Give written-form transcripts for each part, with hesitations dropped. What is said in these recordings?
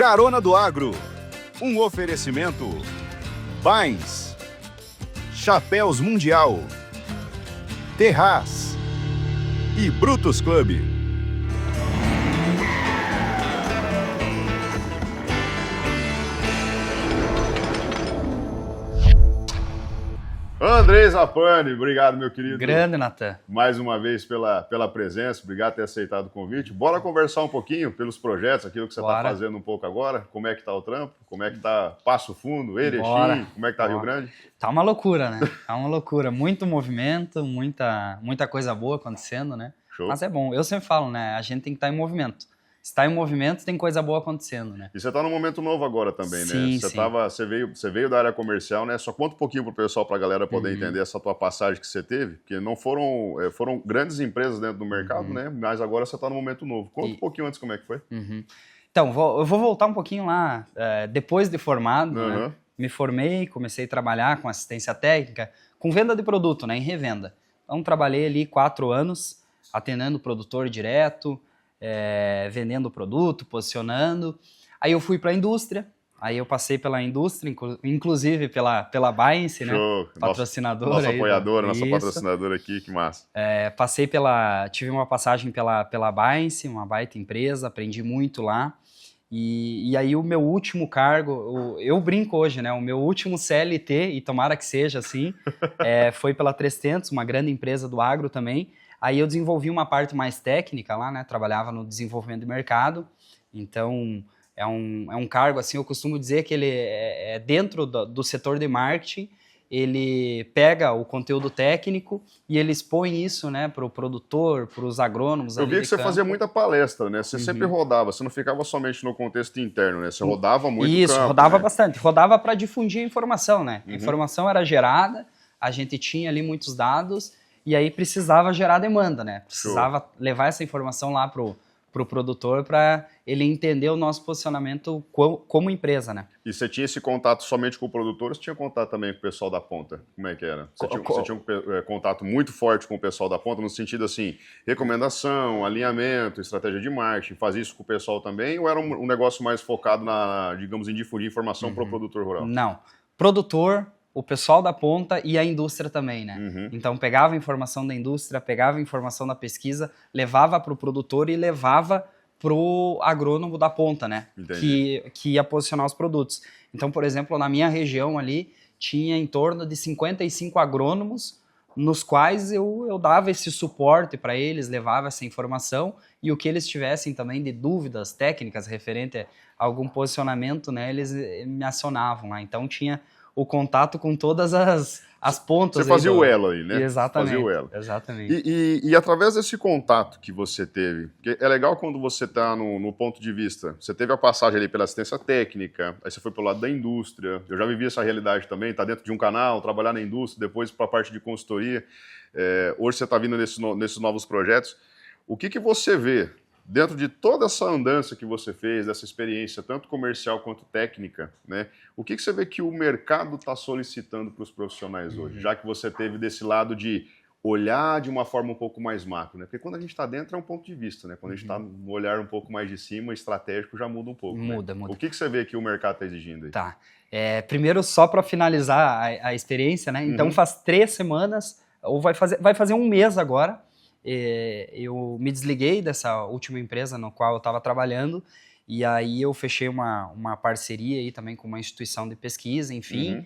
Carona do Agro, um oferecimento Bains, Chapéus Mundial, Terraz e Brutus Club. Andrei Zappani, obrigado, meu querido. Grande, Natan. Mais uma vez pela presença, obrigado por ter aceitado o convite. Bora conversar um pouquinho pelos projetos, aquilo que você está fazendo um pouco agora. Como é que está o trampo? Como é que está Passo Fundo, Erechim? Como é que está Rio Grande? Tá uma loucura, né? Tá uma loucura. Muito movimento, muita coisa boa acontecendo, né? Show. Mas é bom. Eu sempre falo, né? A gente tem que estar em movimento. Se está em movimento, tem coisa boa acontecendo, né? E você está num momento novo agora também, sim, né? sim. Você veio da área comercial, né? Só conta um pouquinho pro pessoal, pra galera poder entender essa tua passagem que você teve, porque não foram grandes empresas dentro do mercado, né? Mas agora você está num momento novo. Conta um pouquinho antes como é que foi. Então, eu vou voltar um pouquinho lá. Depois de formado, né? Me formei, comecei a trabalhar com assistência técnica, com venda de produto, né? Em revenda. Então, trabalhei ali 4 anos, atendendo o produtor direto, vendendo o produto, posicionando. Aí eu fui para a indústria, aí eu passei pela indústria, inclusive pela Bains, né? Patrocinadora. Nossa apoiadora, nossa patrocinadora aqui, que massa. Tive uma passagem pela Bains, uma baita empresa, aprendi muito lá. E aí o meu último cargo, eu brinco hoje, né? O meu último CLT, e tomara que seja assim, foi pela 300, uma grande empresa do agro também. Aí eu desenvolvi uma parte mais técnica lá, né? Trabalhava no desenvolvimento de mercado. Então, é um cargo, assim, eu costumo dizer que ele é dentro do setor de marketing, ele pega o conteúdo técnico e ele expõe isso, né, para o produtor, para os agrônomos. Eu vi que você fazia muita palestra, né? Você sempre rodava, você não ficava somente no contexto interno, né? Você rodava muito Isso, campo, rodava né? bastante. Rodava para difundir a informação, né? A informação era gerada, a gente tinha ali muitos dados, e aí precisava gerar demanda, né? Precisava levar essa informação lá pro produtor para ele entender o nosso posicionamento como empresa, né? E você tinha esse contato somente com o produtor ou você tinha contato também com o pessoal da ponta? Como é que era? Você tinha um contato muito forte com o pessoal da ponta, no sentido assim, recomendação, alinhamento, estratégia de marketing, fazia isso com o pessoal também? Ou era um negócio mais focado digamos, em difundir informação para o produtor rural? Não. Produtor, o pessoal da ponta e a indústria também, né? Então pegava a informação da indústria, pegava a informação da pesquisa, levava para o produtor e levava para o agrônomo da ponta, né? Que ia posicionar os produtos. Então, por exemplo, na minha região ali, tinha em torno de 55 agrônomos, nos quais eu dava esse suporte para eles, levava essa informação, e o que eles tivessem também de dúvidas técnicas referente a algum posicionamento, né? Eles me acionavam lá. Então tinha o contato com todas as pontas. Você fazia o elo aí, né? Exatamente. Fazia o elo. Exatamente. E através desse contato que você teve, porque é legal quando você está no ponto de vista, você teve a passagem ali pela assistência técnica, aí você foi pelo lado da indústria, eu já vivi essa realidade também, tá dentro de um canal, trabalhar na indústria, depois para a parte de consultoria, hoje você está vindo nesses novos projetos. O que você vê dentro de toda essa andança que você fez, dessa experiência, tanto comercial quanto técnica, né? O que você vê que o mercado está solicitando para os profissionais hoje, já que você teve desse lado de olhar de uma forma um pouco mais macro, né? Porque quando a gente está dentro é um ponto de vista, né? Quando a gente está no olhar um pouco mais de cima, estratégico, já muda um pouco. Muda. O que você vê que o mercado está exigindo aí? Tá. Primeiro, só para finalizar a experiência, né? Então faz 3 semanas, ou vai fazer 1 mês agora. Eu me desliguei dessa última empresa no qual eu estava trabalhando, e aí eu fechei uma parceria aí também com uma instituição de pesquisa, enfim,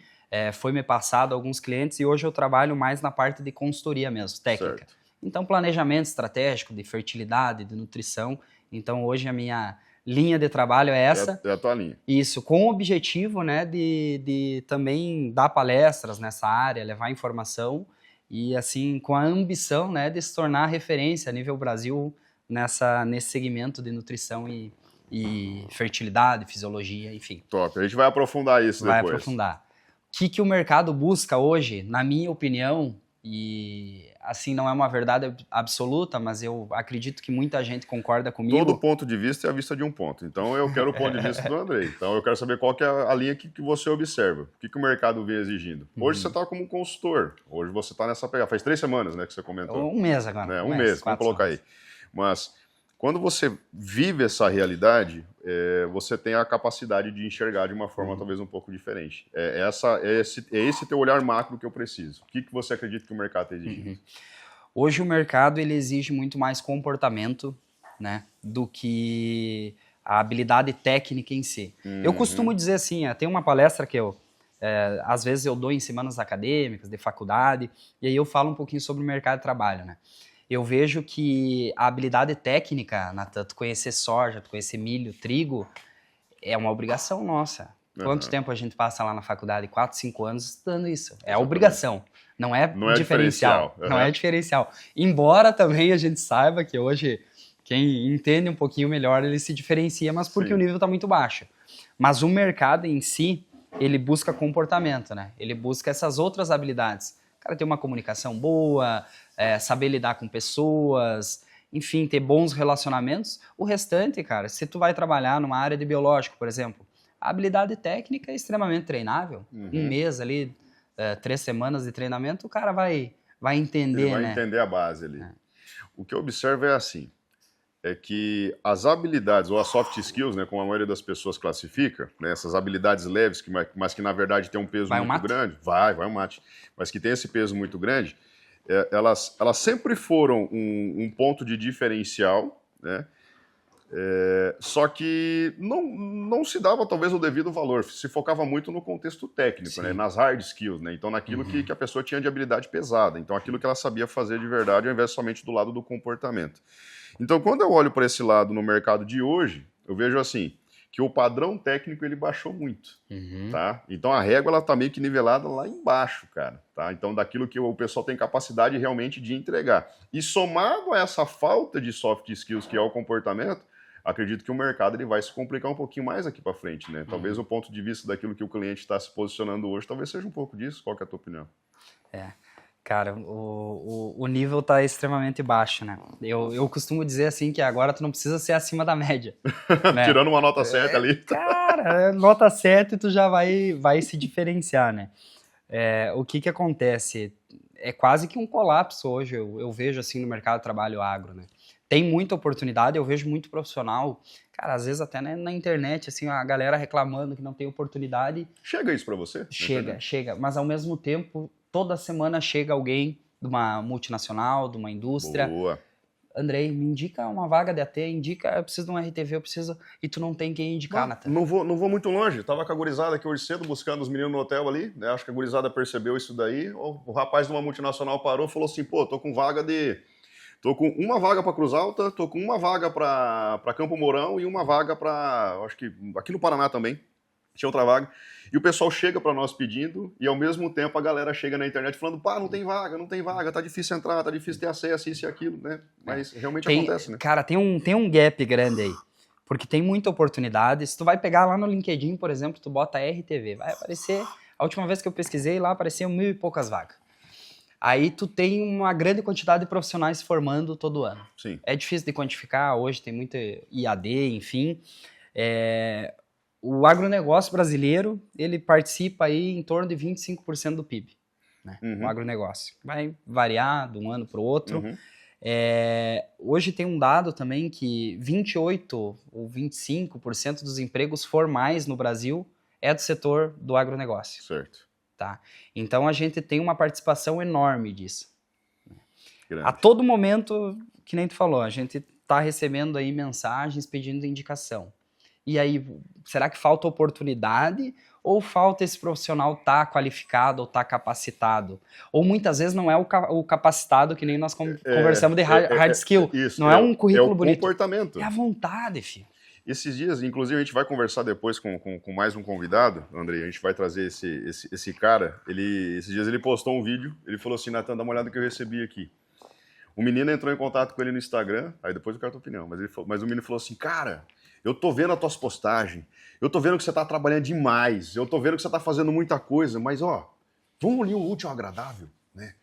foi me passado alguns clientes, e hoje eu trabalho mais na parte de consultoria mesmo, técnica. Certo. Então, planejamento estratégico de fertilidade, de nutrição. Então, hoje a minha linha de trabalho é essa. É a tua linha. Isso, com o objetivo, né, de também dar palestras nessa área, levar informação, e assim, com a ambição, né, de se tornar referência a nível Brasil nesse segmento de nutrição e fertilidade, fisiologia, enfim. Top, a gente vai aprofundar isso depois. Vai aprofundar. O que o mercado busca hoje, na minha opinião, e assim, não é uma verdade absoluta, mas eu acredito que muita gente concorda comigo. Todo ponto de vista é a vista de um ponto. Então eu quero o ponto de vista do Andrei. Então eu quero saber qual que é a linha que você observa. O que o mercado vem exigindo. Hoje você está como consultor. Hoje você está nessa pegada. Faz 3 semanas, né, que você comentou. 1 mês agora. Né? 1 mês, vamos colocar aí. Mas Quando você vive essa realidade, você tem a capacidade de enxergar de uma forma talvez um pouco diferente. É esse teu olhar macro que eu preciso. O que você acredita que o mercado está exigindo? Hoje o mercado ele exige muito mais comportamento, né, do que a habilidade técnica em si. Eu costumo dizer assim, tem uma palestra que às vezes eu dou em semanas acadêmicas, de faculdade, e aí eu falo um pouquinho sobre o mercado de trabalho, né? Eu vejo que a habilidade técnica, Natan, tu conhecer soja, tu conhecer milho, trigo, é uma obrigação nossa. Quanto tempo a gente passa lá na faculdade? 4, 5 anos estudando isso. É obrigação, não é diferencial. Não é diferencial. Embora também a gente saiba que hoje quem entende um pouquinho melhor, ele se diferencia, mas porque o nível está muito baixo. Mas o mercado em si, ele busca comportamento, né? Ele busca essas outras habilidades. O cara ter uma comunicação boa, saber lidar com pessoas, enfim, ter bons relacionamentos. O restante, cara, se tu vai trabalhar numa área de biológico, por exemplo, a habilidade técnica é extremamente treinável. Um mês ali, 3 semanas de treinamento, o cara vai entender, ele vai né? entender a base ali. O que eu observo é assim, é que as habilidades, ou as soft skills, né, como a maioria das pessoas classifica, né, essas habilidades leves, mas que na verdade tem um peso muito grande, vai um mate, mas que tem esse peso muito grande, elas sempre foram um ponto de diferencial, né, só que não se dava talvez o devido valor, se focava muito no contexto técnico, né, nas hard skills, né, então naquilo que a pessoa tinha de habilidade pesada, então aquilo que ela sabia fazer de verdade ao invés somente do lado do comportamento. Então, quando eu olho para esse lado no mercado de hoje, eu vejo assim, que o padrão técnico ele baixou muito, tá? Então, a régua ela tá meio que nivelada lá embaixo, cara, tá? Então, daquilo que o pessoal tem capacidade realmente de entregar. E somado a essa falta de soft skills que é o comportamento, acredito que o mercado ele vai se complicar um pouquinho mais aqui para frente, né? Talvez o ponto de vista daquilo que o cliente está se posicionando hoje, talvez seja um pouco disso. Qual que é a tua opinião? Cara, o nível tá extremamente baixo, né? Eu costumo dizer assim que agora tu não precisa ser acima da média. Né? Tirando uma nota 7 ali. Cara, nota 7 tu já vai se diferenciar, né? O que acontece? É quase que um colapso hoje, eu vejo assim no mercado de trabalho agro, né? Tem muita oportunidade, eu vejo muito profissional, cara, às vezes até na internet, assim, a galera reclamando que não tem oportunidade. Chega isso pra você? Chega, mas ao mesmo tempo toda semana chega alguém de uma multinacional, de uma indústria. Boa. Andrei, me indica uma vaga de AT, eu preciso de um RTV, e tu não tem quem indicar, Natan. Não vou muito longe, tava com a gurizada aqui hoje cedo, buscando os meninos no hotel ali, né? Acho que a gurizada percebeu isso daí, o rapaz de uma multinacional parou e falou assim, pô, tô com uma vaga para Cruz Alta, tô com uma vaga para Campo Mourão e uma vaga para, acho que aqui no Paraná também, tinha outra vaga. E o pessoal chega para nós pedindo e ao mesmo tempo a galera chega na internet falando, pá, não tem vaga, tá difícil entrar, tá difícil ter acesso, isso e aquilo, né? Mas realmente acontece, né? Cara, tem um gap grande aí, porque tem muita oportunidade. Se tu vai pegar lá no LinkedIn, por exemplo, tu bota RTV, vai aparecer, a última vez que eu pesquisei lá, apareciam 1.000 e poucas vagas. Aí tu tem uma grande quantidade de profissionais se formando todo ano. Sim. É difícil de quantificar, hoje tem muito IAD, enfim. O agronegócio brasileiro, ele participa aí em torno de 25% do PIB, né? O agronegócio. Vai variar de um ano para o outro. Hoje tem um dado também que 28% ou 25% dos empregos formais no Brasil é do setor do agronegócio. Certo. Tá? Então a gente tem uma participação enorme disso. Grande. A todo momento, que nem tu falou, a gente está recebendo aí mensagens pedindo indicação. E aí, será que falta oportunidade ou falta esse profissional tá qualificado ou tá capacitado? Ou muitas vezes não é o capacitado que nem nós conversamos de hard skill. Isso, não é um currículo bonito. É o comportamento. É a vontade, filho. Esses dias, inclusive, a gente vai conversar depois com mais um convidado, Andrei, a gente vai trazer esse cara, esses dias ele postou um vídeo, ele falou assim, Natan, dá uma olhada que eu recebi aqui. O menino entrou em contato com ele no Instagram, aí depois eu quero a tua opinião, mas o menino falou assim, cara, eu tô vendo as tuas postagens, eu tô vendo que você tá trabalhando demais, eu tô vendo que você tá fazendo muita coisa, mas ó, vamos unir o útil ao agradável, né?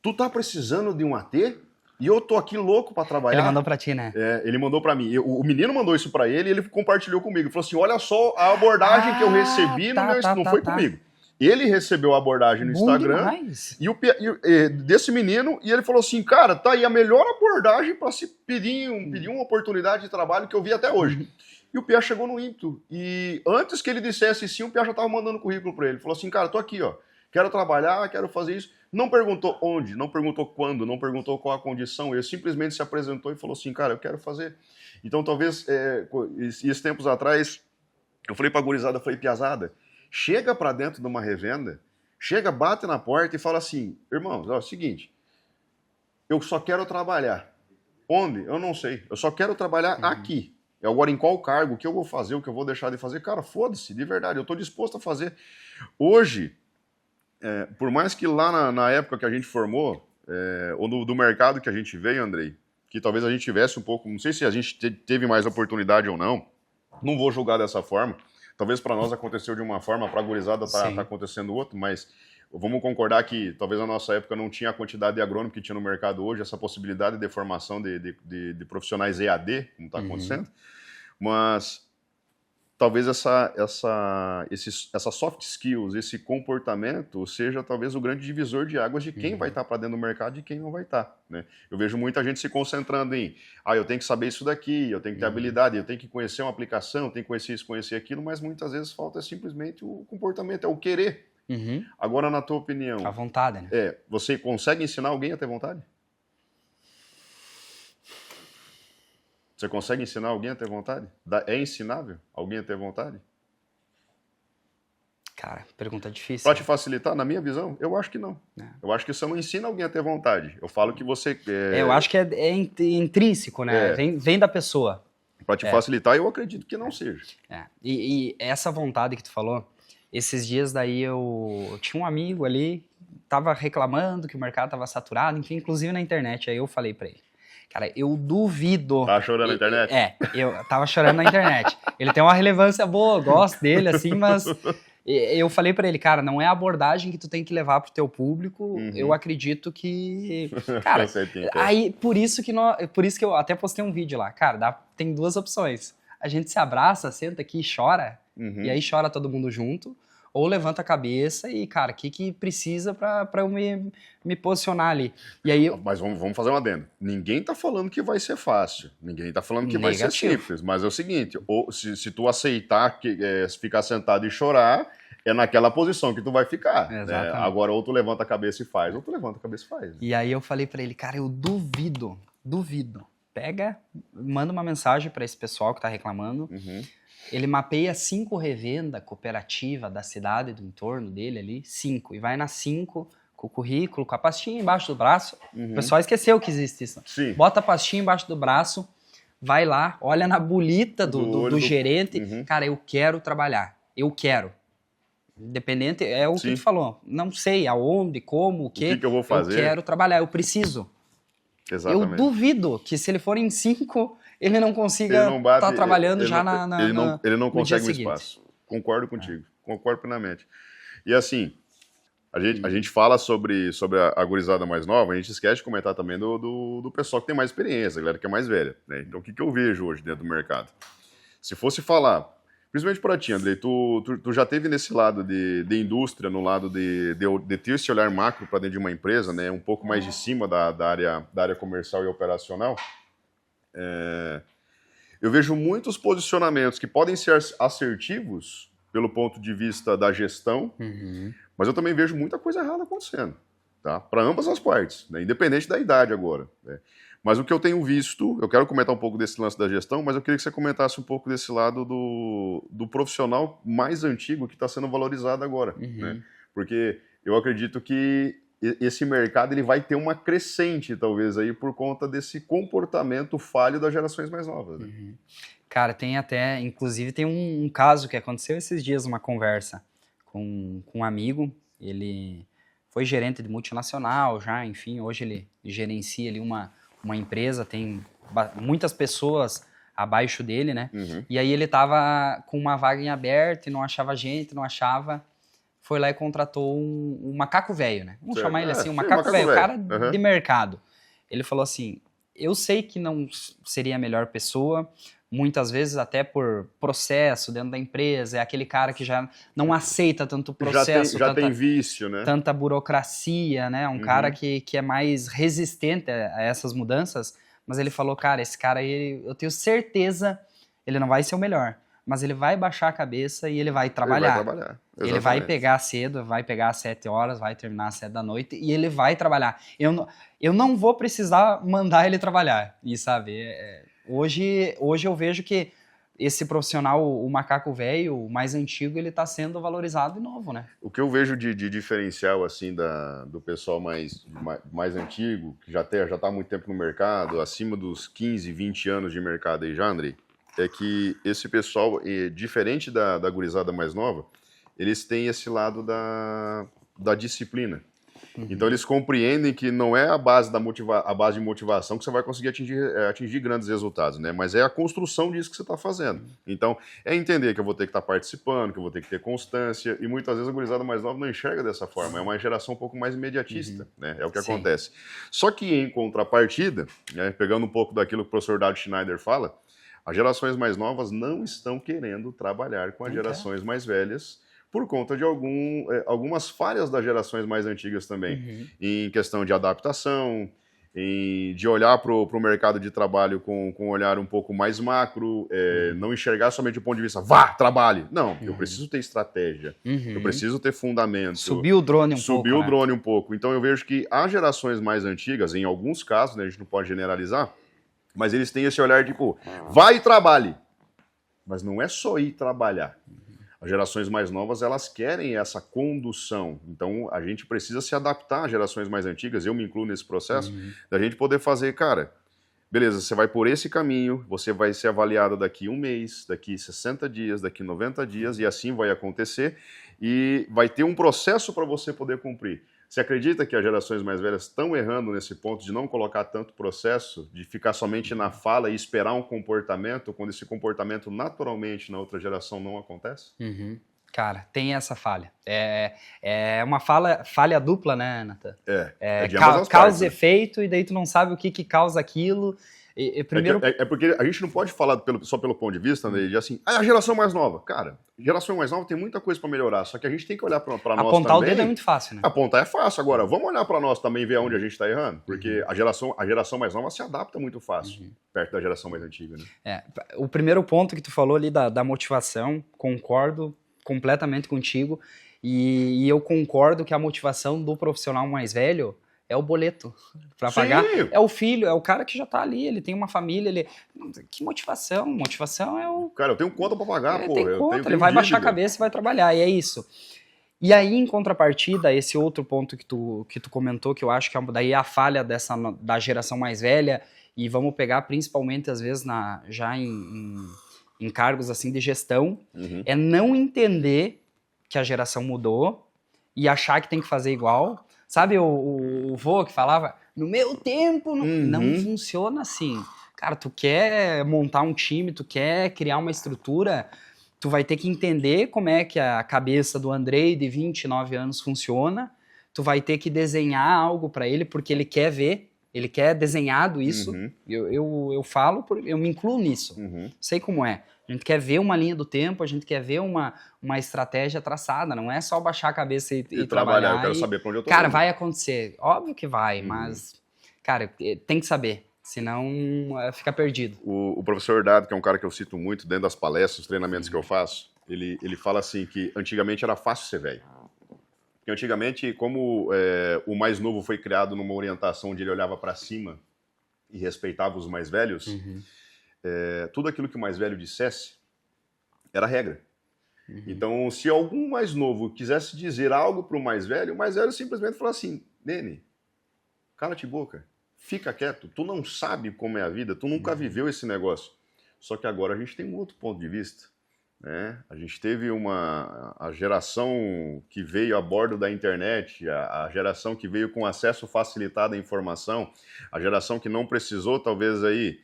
Tu tá precisando de um AT? E eu tô aqui louco pra trabalhar. Ele mandou pra ti, né? Ele mandou pra mim. O menino mandou isso pra ele e ele compartilhou comigo. Ele falou assim, olha só a abordagem que eu recebi, não foi comigo. Ele recebeu a abordagem no Bom Instagram demais. desse menino, e ele falou assim, cara, tá aí a melhor abordagem para se pedir uma oportunidade de trabalho que eu vi até hoje. E o Pia chegou no ímpeto. E antes que ele dissesse sim, o Pia já estava mandando currículo para ele. Falou assim, cara, tô aqui, ó. Quero trabalhar, quero fazer isso. Não perguntou onde, não perguntou quando, não perguntou qual a condição. Ele simplesmente se apresentou e falou assim, cara, eu quero fazer. Então, talvez, esses tempos atrás, eu falei pra gurizada, eu falei, piazada, chega para dentro de uma revenda, chega, bate na porta e fala assim, irmãos, é o seguinte, eu só quero trabalhar. Onde? Eu não sei. Eu só quero trabalhar aqui. Agora, em qual cargo, o que eu vou fazer, o que eu vou deixar de fazer? Cara, foda-se, de verdade, eu estou disposto a fazer. Hoje, por mais que lá na época que a gente formou, ou do mercado que a gente veio, Andrei, que talvez a gente tivesse um pouco, não sei se a gente teve mais oportunidade ou não vou julgar dessa forma, talvez para nós aconteceu de uma forma, para a gurizada tá acontecendo outra, mas vamos concordar que talvez na nossa época não tinha a quantidade de agrônomo que tinha no mercado hoje, essa possibilidade de formação de profissionais EAD, como está acontecendo, mas talvez essa soft skills, esse comportamento seja talvez o grande divisor de águas de quem vai estar para dentro do mercado e quem não vai estar, né? Eu vejo muita gente se concentrando em, eu tenho que saber isso daqui, eu tenho que ter habilidade, eu tenho que conhecer uma aplicação, eu tenho que conhecer isso, conhecer aquilo, mas muitas vezes falta simplesmente o comportamento, é o querer. Agora, na tua opinião... A vontade, né? Você consegue ensinar alguém a ter vontade? Você consegue ensinar alguém a ter vontade? É ensinável alguém a ter vontade? Cara, pergunta difícil. Para te facilitar, na minha visão, eu acho que não. Eu acho que você não ensina alguém a ter vontade. Eu falo que você... eu acho que é intrínseco, né? Vem da pessoa. Para te facilitar, eu acredito que não seja. E essa vontade que tu falou, esses dias daí eu tinha um amigo ali, tava reclamando que o mercado tava saturado, enfim, inclusive na internet. Aí eu falei para ele, cara, eu duvido... Tava chorando na internet? Eu tava chorando na internet. Ele tem uma relevância boa, eu gosto dele, assim, mas... Eu falei pra ele, cara, não é a abordagem que tu tem que levar pro teu público, eu acredito que... Cara, aí, por isso que eu até postei um vídeo lá. Cara, tem duas opções. A gente se abraça, senta aqui e chora, e aí chora todo mundo junto, ou levanta a cabeça e, cara, o que precisa pra eu me posicionar ali? E aí Mas vamos fazer um adendo. Ninguém tá falando que vai ser fácil. Ninguém tá falando que vai ser simples. Mas é o seguinte, se tu aceitar ficar sentado e chorar, é naquela posição que tu vai ficar. Agora, ou tu levanta a cabeça e faz, ou tu levanta a cabeça e faz. E aí eu falei pra ele, cara, eu duvido. Pega, manda uma mensagem pra esse pessoal que tá reclamando. Ele mapeia 5 revendas cooperativas da cidade, do entorno dele ali, 5. E vai nas 5 com o currículo, com a pastinha embaixo do braço. O pessoal esqueceu que existe isso. Sim. Bota a pastinha embaixo do braço, vai lá, olha na bolita do gerente. Cara, eu quero trabalhar. Eu quero. Independente, é o que tu falou. Não sei aonde, como, o quê. O que eu vou fazer? Eu quero trabalhar, eu preciso. Exatamente. Eu duvido que se ele for em 5... ele não consiga estar trabalhando ele não consegue um seguinte. espaço. Concordo contigo, concordo plenamente. E assim, a gente fala sobre a gurizada mais nova, a gente esquece de comentar também do pessoal que tem mais experiência, a galera que é mais velha, né? Então o que eu vejo hoje dentro do mercado? Se fosse falar, principalmente para ti, Andrei, tu já teve nesse lado de indústria, no lado de ter esse olhar macro para dentro de uma empresa, né? Um pouco mais de cima da área comercial e operacional. Eu vejo muitos posicionamentos que podem ser assertivos pelo ponto de vista da gestão, mas eu também vejo muita coisa errada acontecendo, tá? Para ambas as partes, né? Independente da idade agora, né? Mas o que eu tenho visto, eu quero comentar um pouco desse lance da gestão, mas eu queria que você comentasse um pouco desse lado do profissional mais antigo que está sendo valorizado agora, né? Porque eu acredito que esse mercado ele vai ter uma crescente, talvez, aí por conta desse comportamento falho das gerações mais novas. Né? Cara, tem até, inclusive, tem um caso que aconteceu esses dias, uma conversa com um amigo, ele foi gerente de multinacional já, enfim, hoje ele gerencia ali uma empresa, tem muitas pessoas abaixo dele, né? E aí ele tava com uma vaga em aberto e não achava gente, foi lá e contratou um macaco velho, né? Vamos chamar ele assim, um macaco velho, cara de mercado. Ele falou assim, eu sei que não seria a melhor pessoa, muitas vezes até por processo dentro da empresa, é aquele cara que já não aceita tanto processo, já tem vício, né? tanta burocracia, né? Um cara que é mais resistente a essas mudanças, mas ele falou, cara, esse cara aí, eu tenho certeza, ele não vai ser o melhor, mas ele vai baixar a cabeça e ele vai trabalhar. Ele vai trabalhar. Ele vai pegar cedo, vai pegar às 7 horas, vai terminar às 7 da noite e ele vai trabalhar. Eu não vou precisar mandar ele trabalhar. E sabe, hoje eu vejo que esse profissional, o macaco velho, o mais antigo, ele está sendo valorizado de novo, né? O que eu vejo de diferencial assim do pessoal mais antigo, que já tá há muito tempo no mercado, acima dos 15, 20 anos de mercado aí já, Andrei, é que esse pessoal, diferente da gurizada mais nova, eles têm esse lado da disciplina. Então eles compreendem que não é a base de motivação que você vai conseguir atingir grandes resultados, né? Mas é a construção disso que você está fazendo. Então é entender que eu vou ter que estar participando, que eu vou ter que ter constância, e muitas vezes a gurizada mais nova não enxerga dessa forma, é uma geração um pouco mais imediatista, né? É o que acontece. Só que em contrapartida, né, pegando um pouco daquilo que o professor Dado Schneider fala, as gerações mais novas não estão querendo trabalhar com as gerações mais velhas, por conta de algumas falhas das gerações mais antigas também, em questão de adaptação, de olhar para o mercado de trabalho com um olhar um pouco mais macro, não enxergar somente o ponto de vista, vá, trabalhe. Não, eu preciso ter estratégia, eu preciso ter fundamento. Subir o drone um pouco. Então eu vejo que as gerações mais antigas, em alguns casos, né, a gente não pode generalizar, mas eles têm esse olhar tipo, vai e trabalhe. Mas não é só ir trabalhar. As gerações mais novas, elas querem essa condução. Então, a gente precisa se adaptar às gerações mais antigas, eu me incluo nesse processo, da gente poder fazer, cara, beleza, você vai por esse caminho, você vai ser avaliado daqui 1 mês, daqui 60 dias, daqui 90 dias, e assim vai acontecer, e vai ter um processo para você poder cumprir. Você acredita que as gerações mais velhas estão errando nesse ponto de não colocar tanto processo, de ficar somente na fala e esperar um comportamento, quando esse comportamento naturalmente na outra geração não acontece? Cara, tem essa falha. É uma falha dupla, né, Nathan? É de ambas as causa e partes, efeito, e daí tu não sabe o que causa aquilo. Primeiro... É porque a gente não pode falar só pelo ponto de vista, né, de assim, a geração mais nova. Cara, geração mais nova tem muita coisa para melhorar, só que a gente tem que olhar para nós também. Apontar o dedo é muito fácil, né? Apontar é fácil. Agora, vamos olhar para nós também e ver onde a gente está errando, porque a geração mais nova se adapta muito fácil perto da geração mais antiga, né? O primeiro ponto que tu falou ali da motivação, concordo completamente contigo, e eu concordo que a motivação do profissional mais velho é o boleto para pagar. É o filho, é o cara que já tá ali, ele tem uma família, que motivação? Motivação é o... Cara, eu tenho conta para pagar, pô. Ele vai baixar a cabeça e vai trabalhar, e é isso. E aí, em contrapartida, esse outro ponto que tu comentou, que eu acho que daí é a falha da geração mais velha, e vamos pegar principalmente, às vezes, já em cargos assim de gestão, é não entender que a geração mudou e achar que tem que fazer igual. Sabe o vô que falava, no meu tempo não funciona assim. Cara, tu quer montar um time, tu quer criar uma estrutura, tu vai ter que entender como é que a cabeça do Andrei de 29 anos funciona, tu vai ter que desenhar algo para ele, porque ele quer ver, ele quer desenhado isso. Eu falo, eu me incluo nisso. Sei como é. A gente quer ver uma linha do tempo, a gente quer ver uma estratégia traçada, não é só baixar a cabeça e trabalhar. Eu quero saber pra onde eu tô. Cara, vai acontecer. Óbvio que vai, mas, cara, tem que saber, senão fica perdido. O professor Dado, que é um cara que eu cito muito dentro das palestras, os treinamentos que eu faço, ele fala assim que antigamente era fácil ser velho. Porque antigamente, como o mais novo foi criado numa orientação onde ele olhava para cima e respeitava os mais velhos, tudo aquilo que o mais velho dissesse era regra. Então, se algum mais novo quisesse dizer algo para o mais velho simplesmente falava assim, Nene, cala-te boca, fica quieto, tu não sabe como é a vida, tu nunca viveu esse negócio. Só que agora a gente tem um outro ponto de vista, né? A gente teve a geração que veio a bordo da internet, a geração que veio com acesso facilitado à informação, a geração que não precisou talvez aí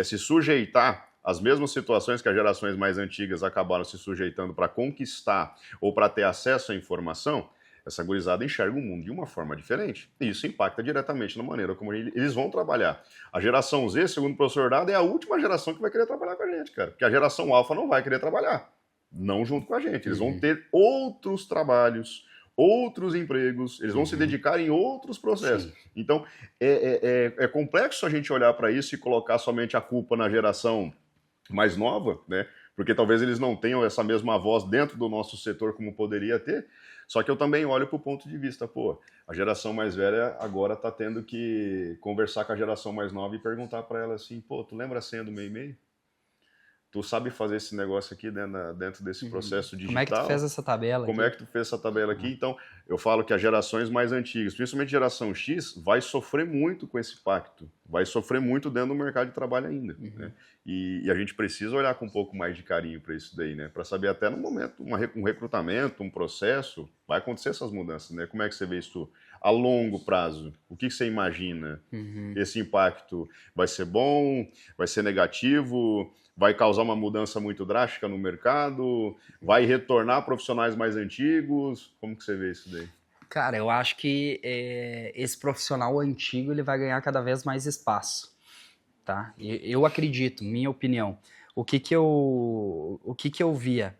se sujeitar às mesmas situações que as gerações mais antigas acabaram se sujeitando para conquistar ou para ter acesso à informação. essa gurizada enxerga o mundo de uma forma diferente. E isso impacta diretamente na maneira como eles vão trabalhar. A geração Z, segundo o professor Dado, é a última geração que vai querer trabalhar com a gente, cara. Porque a geração alfa não vai querer trabalhar. Não junto com a gente. Eles vão ter outros trabalhos, outros empregos, eles vão se dedicar em outros processos. Sim. Então, é complexo a gente olhar para isso e colocar somente a culpa na geração mais nova, né? Porque talvez eles não tenham essa mesma voz dentro do nosso setor como poderia ter. Só que eu também olho para o ponto de vista, pô, a geração mais velha agora está tendo que conversar com a geração mais nova e perguntar para ela assim, pô, tu lembra a senha do MEI-MEI? Tu sabe fazer esse negócio aqui dentro desse processo digital? Como é que tu fez essa tabela Como aqui? é que tu fez essa tabela aqui? Então, eu falo que as gerações mais antigas, principalmente a geração X, vai sofrer muito com esse pacto. Vai sofrer muito dentro do mercado de trabalho ainda. Né? E a gente precisa olhar com um pouco mais de carinho para isso daí, né? Para saber até no momento, um recrutamento, um processo, vai acontecer essas mudanças, né? Como é que você vê isso a longo prazo? O que você imagina? Esse impacto vai ser bom? Vai ser negativo? Vai causar uma mudança muito drástica no mercado? Vai retornar profissionais mais antigos? Como que você vê isso daí? Cara, eu acho que esse profissional antigo ele vai ganhar cada vez mais espaço, tá? Eu acredito, minha opinião. O que que eu via?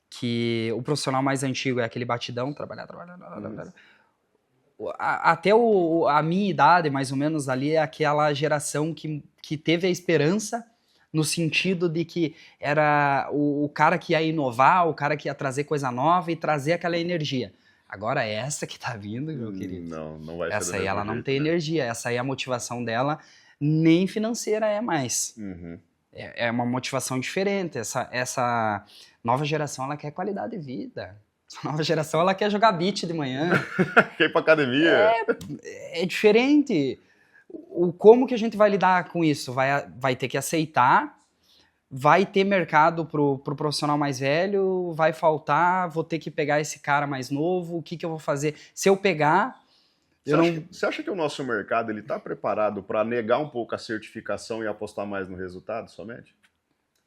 Que o profissional mais antigo é aquele batidão, trabalhar. Até a minha idade, mais ou menos, ali é aquela geração que teve a esperança no sentido de que era o cara que ia inovar, o cara que ia trazer coisa nova e trazer aquela energia. Agora essa que tá vindo, meu querido. Não vai ser. Essa aí ela não tem energia, essa aí a motivação dela nem financeira é mais. É uma motivação diferente. Essa nova geração, ela quer qualidade de vida. Essa nova geração, ela quer jogar beach de manhã. Quer ir pra academia. É diferente. Como que a gente vai lidar com isso? Vai ter que aceitar, vai ter mercado pro profissional mais velho, vai faltar, vou ter que pegar esse cara mais novo, o que eu vou fazer? Se eu pegar... Você acha que o nosso mercado ele está preparado para negar um pouco a certificação e apostar mais no resultado somente?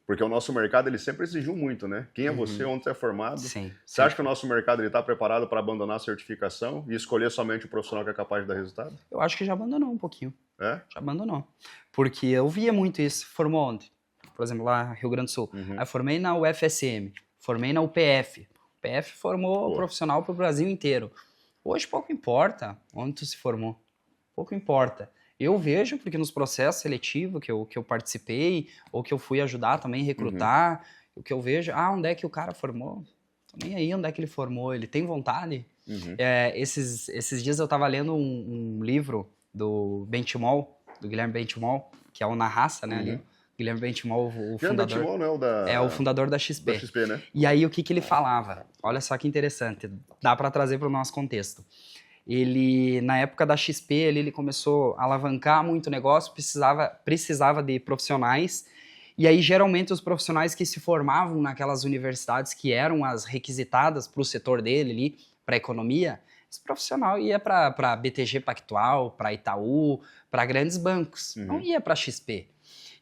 Porque o nosso mercado ele sempre exigiu muito, né? Quem é você, onde você é formado? Sim. Você acha que o nosso mercado está preparado para abandonar a certificação e escolher somente o profissional que é capaz de dar resultado? Eu acho que já abandonou um pouquinho. É? Já abandonou. Porque eu via muito isso. Formou onde? Por exemplo, lá Rio Grande do Sul. Aí eu formei na UFSM, formei na UPF. O UPF formou profissional para o Brasil inteiro. Hoje pouco importa onde tu se formou. Pouco importa. Eu vejo, porque nos processos seletivos que eu participei, ou que eu fui ajudar também a recrutar, o que eu vejo, onde é que o cara formou? Tô nem aí onde é que ele formou, ele tem vontade? Esses dias eu tava lendo um livro do Benchimol, do Guilherme Benchimol, que é o Na Raça, né? Ali. Guilherme Benchimol, o fundador. Benchimol, não é o da... É o fundador da XP. Da XP, né? E aí o que ele falava? Olha só que interessante, dá para trazer para o nosso contexto. Ele, na época da XP, ele começou a alavancar muito negócio, precisava de profissionais, e aí geralmente os profissionais que se formavam naquelas universidades que eram as requisitadas para o setor dele ali, para a economia, esse profissional ia para BTG Pactual, para Itaú, para grandes bancos, não ia para a XP.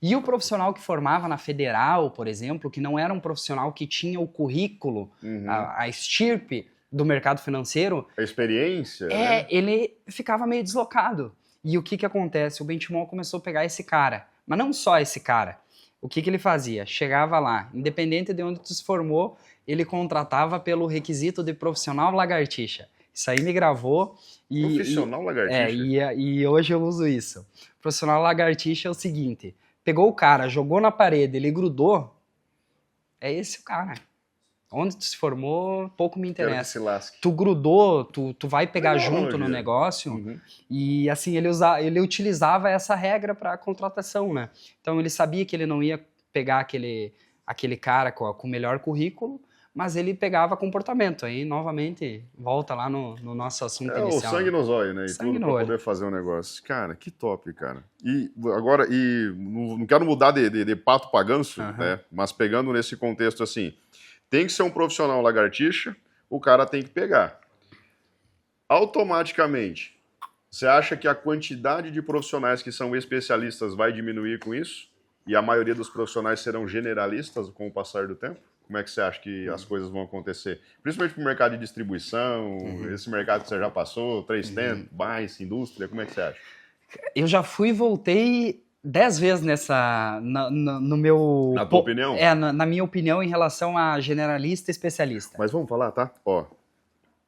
E o profissional que formava na Federal, por exemplo, que não era um profissional que tinha o currículo, a estirpe do mercado financeiro... A experiência, né? Ele ficava meio deslocado. E o que acontece? O Benchimol começou a pegar esse cara, mas não só esse cara. O que ele fazia? Chegava lá, independente de onde tu se formou, ele contratava pelo requisito de profissional lagartixa. Isso aí me gravou. Profissional lagartixa? E hoje eu uso isso. Profissional lagartixa é o seguinte... Pegou o cara, jogou na parede, ele grudou, é esse o cara. Onde tu se formou, pouco me interessa. Quero que se lasque. Tu grudou, tu vai pegar junto no negócio, e assim, ele utilizava essa regra para contratação, né? Então ele sabia que ele não ia pegar aquele cara com o melhor currículo, mas ele pegava comportamento. Aí, novamente, volta lá no nosso assunto inicial. O sangue nos olhos, né? E tudo pra poder fazer um negócio. Cara, que top, cara. E agora, não quero mudar de pato pra ganso, né? Mas pegando nesse contexto assim, tem que ser um profissional lagartixa, o cara tem que pegar. Automaticamente, você acha que a quantidade de profissionais que são especialistas vai diminuir com isso? E a maioria dos profissionais serão generalistas com o passar do tempo? Como é que você acha que as coisas vão acontecer? Principalmente para o mercado de distribuição, esse mercado que você já passou, 3tentos, mais, indústria, como é que você acha? Eu já fui e voltei 10 vezes no meu... Na tua opinião? Na minha opinião em relação a generalista e especialista. Mas vamos falar, tá? Ó,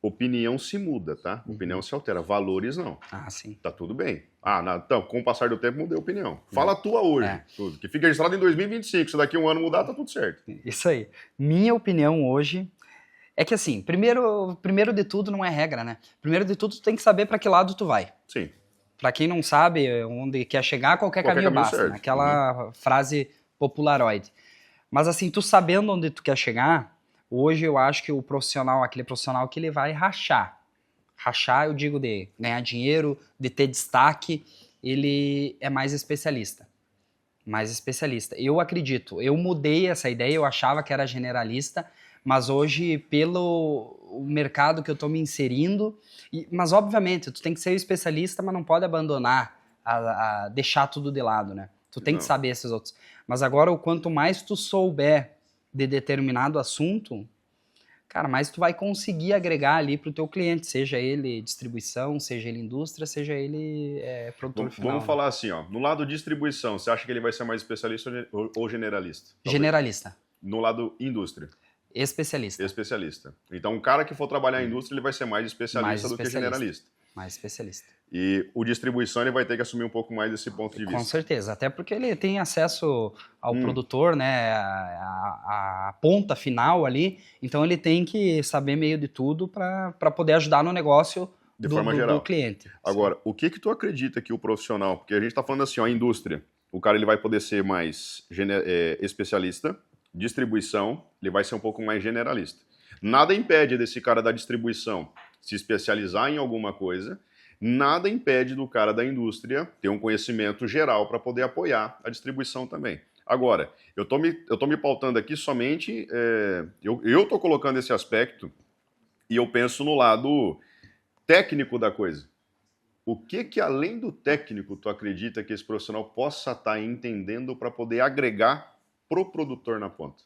opinião se muda, tá? Opinião se altera, valores não. Ah, sim. Tá tudo bem. Então, com o passar do tempo, mudei a opinião. Fala a tua hoje, tudo. Que fica registrado em 2025, se daqui a um ano mudar, tá tudo certo. Isso aí. Minha opinião hoje é que assim, primeiro de tudo não é regra, né? Primeiro de tudo tu tem que saber para que lado tu vai. Sim. Para quem não sabe onde quer chegar, qualquer caminho basta, certo. né? Aquela frase popularoide. Mas assim, tu sabendo onde tu quer chegar, hoje eu acho que aquele profissional que ele vai rachar. Rachar, eu digo de ganhar dinheiro, de ter destaque, ele é mais especialista. Mais especialista. Eu acredito, eu mudei essa ideia, eu achava que era generalista, mas hoje, pelo mercado que eu estou me inserindo, mas obviamente, tu tem que ser especialista, mas não pode abandonar, deixar tudo de lado, né? Tu tem que saber esses outros. Mas agora, o quanto mais tu souber de determinado assunto, cara, mais tu vai conseguir agregar ali pro teu cliente, seja ele distribuição, seja ele indústria, seja ele produtor final. Vamos falar assim, ó, no lado distribuição, você acha que ele vai ser mais especialista ou generalista? Talvez. Generalista. No lado indústria? Especialista. Especialista. Então, um cara que for trabalhar em indústria, ele vai ser mais especialista do que generalista. Mais especialista. E o distribuição, ele vai ter que assumir um pouco mais desse ponto de vista. Com certeza, até porque ele tem acesso ao produtor, né, a ponta final ali, então ele tem que saber meio de tudo para poder ajudar no negócio do cliente. Agora, o que tu acredita que o profissional, porque a gente está falando assim, ó, a indústria, o cara ele vai poder ser mais especialista, distribuição, ele vai ser um pouco mais generalista. Nada impede desse cara da distribuição se especializar em alguma coisa, nada impede do cara da indústria ter um conhecimento geral para poder apoiar a distribuição também. Agora, eu tô me pautando aqui somente, eu tô colocando esse aspecto e eu penso no lado técnico da coisa. O que além do técnico tu acredita que esse profissional possa estar entendendo para poder agregar pro produtor na ponta?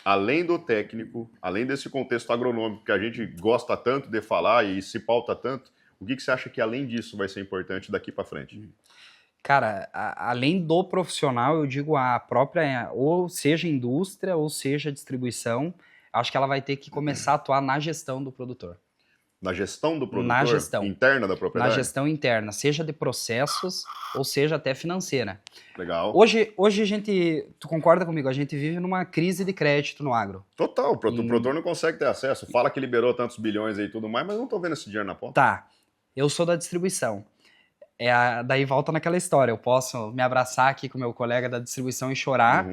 Além do técnico, além desse contexto agronômico que a gente gosta tanto de falar e se pauta tanto, o que você acha que além disso vai ser importante daqui para frente? Cara, além do profissional, eu digo a própria, ou seja indústria, ou seja distribuição, acho que ela vai ter que começar a atuar na gestão do produtor. Na gestão do produtor? Na gestão. Interna da propriedade? Na gestão interna, seja de processos ou seja até financeira. Legal. Hoje a gente, tu concorda comigo, a gente vive numa crise de crédito no agro. Total, o produtor não consegue ter acesso. Fala que liberou tantos bilhões aí e tudo mais, mas não tô vendo esse dinheiro na ponta. Tá, eu sou da distribuição. Daí volta naquela história, eu posso me abraçar aqui com meu colega da distribuição e chorar,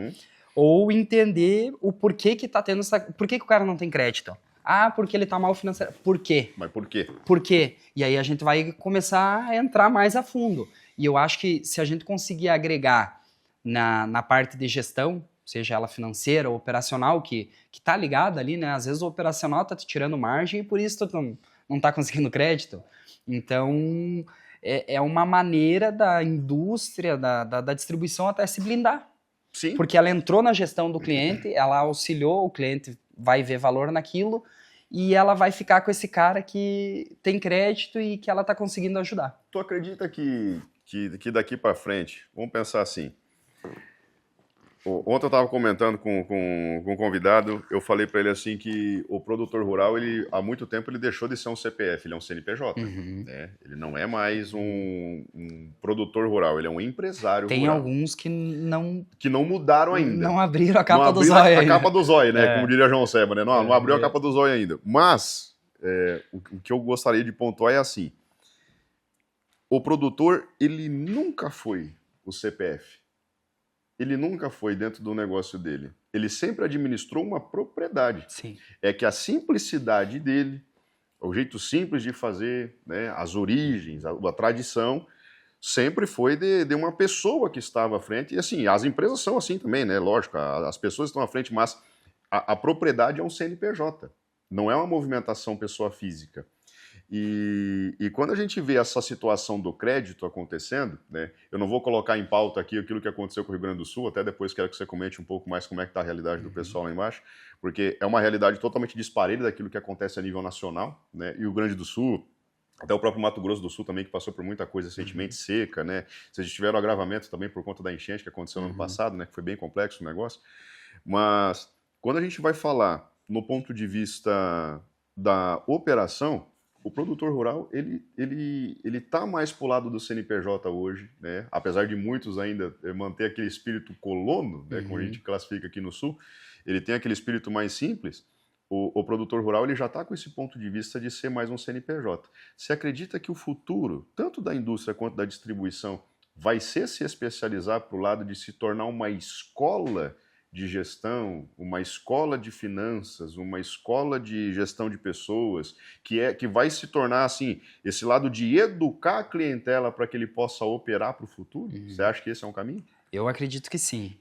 ou entender o porquê que tá tendo por que o cara não tem crédito. Ah, porque ele tá mal financeiro. Por quê? Mas por quê? Por quê? E aí a gente vai começar a entrar mais a fundo. E eu acho que se a gente conseguir agregar na parte de gestão, seja ela financeira ou operacional, que tá ligada ali, né? Às vezes o operacional tá te tirando margem e por isso tu não tá conseguindo crédito. Então, é uma maneira da indústria, da distribuição até se blindar. Sim. Porque ela entrou na gestão do cliente, ela auxiliou o cliente, vai ver valor naquilo e ela vai ficar com esse cara que tem crédito e que ela tá conseguindo ajudar. Tu acredita que daqui para frente, vamos pensar assim, ontem eu estava comentando com um convidado, eu falei para ele assim que o produtor rural, ele há muito tempo ele deixou de ser um CPF, ele é um CNPJ. Né? Ele não é mais um produtor rural, ele é um empresário rural. Tem alguns que não mudaram ainda. Não abriram a capa do zóio ainda. A capa do zóio, né? Como diria João Seba, né? Não abriu a capa do zóio ainda. Mas, o que eu gostaria de pontuar é assim, o produtor, ele nunca foi o CPF. Ele nunca foi dentro do negócio dele. Ele sempre administrou uma propriedade. Sim. É que a simplicidade dele, o jeito simples de fazer, né, as origens, a tradição, sempre foi de uma pessoa que estava à frente. E assim, as empresas são assim também, né? Lógico, as pessoas estão à frente, mas a propriedade é um CNPJ. Não é uma movimentação pessoa física. E quando a gente vê essa situação do crédito acontecendo, né, eu não vou colocar em pauta aqui aquilo que aconteceu com o Rio Grande do Sul, até depois quero que você comente um pouco mais como é que está a realidade do pessoal lá embaixo, porque é uma realidade totalmente disparelha daquilo que acontece a nível nacional, né, e o Rio Grande do Sul, até o próprio Mato Grosso do Sul também, que passou por muita coisa recentemente, seca, né, vocês tiveram agravamento também por conta da enchente que aconteceu no ano passado, né, que foi bem complexo o negócio, mas quando a gente vai falar no ponto de vista da operação, o produtor rural, ele tá mais pro lado do CNPJ hoje, né? Apesar de muitos ainda manter aquele espírito colono, né? Como a gente classifica aqui no Sul, ele tem aquele espírito mais simples. O produtor rural ele já está com esse ponto de vista de ser mais um CNPJ. Você acredita que o futuro, tanto da indústria quanto da distribuição, vai ser se especializar para o lado de se tornar uma escola de gestão, uma escola de finanças, uma escola de gestão de pessoas, que vai se tornar assim, esse lado de educar a clientela para que ele possa operar para o futuro? Você acha que esse é um caminho? Eu acredito que sim.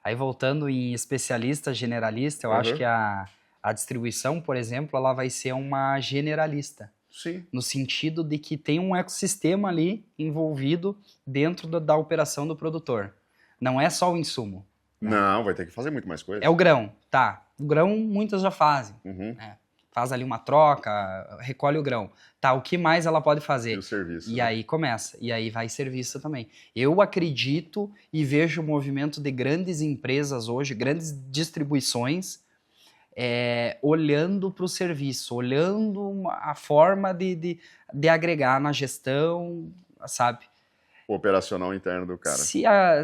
Aí voltando em especialista, generalista, eu acho que a distribuição, por exemplo, ela vai ser uma generalista. Sim. No sentido de que tem um ecossistema ali envolvido dentro da operação do produtor. Não é só o insumo. Não, vai ter que fazer muito mais coisa. É o grão, tá. O grão muitas já fazem. Né? Faz ali uma troca, recolhe o grão. Tá, o que mais ela pode fazer? E o serviço. E aí começa. E aí vai serviço também. Eu acredito e vejo o movimento de grandes empresas hoje, grandes distribuições, olhando para o serviço, olhando a forma de agregar na gestão, sabe? O operacional interno do cara.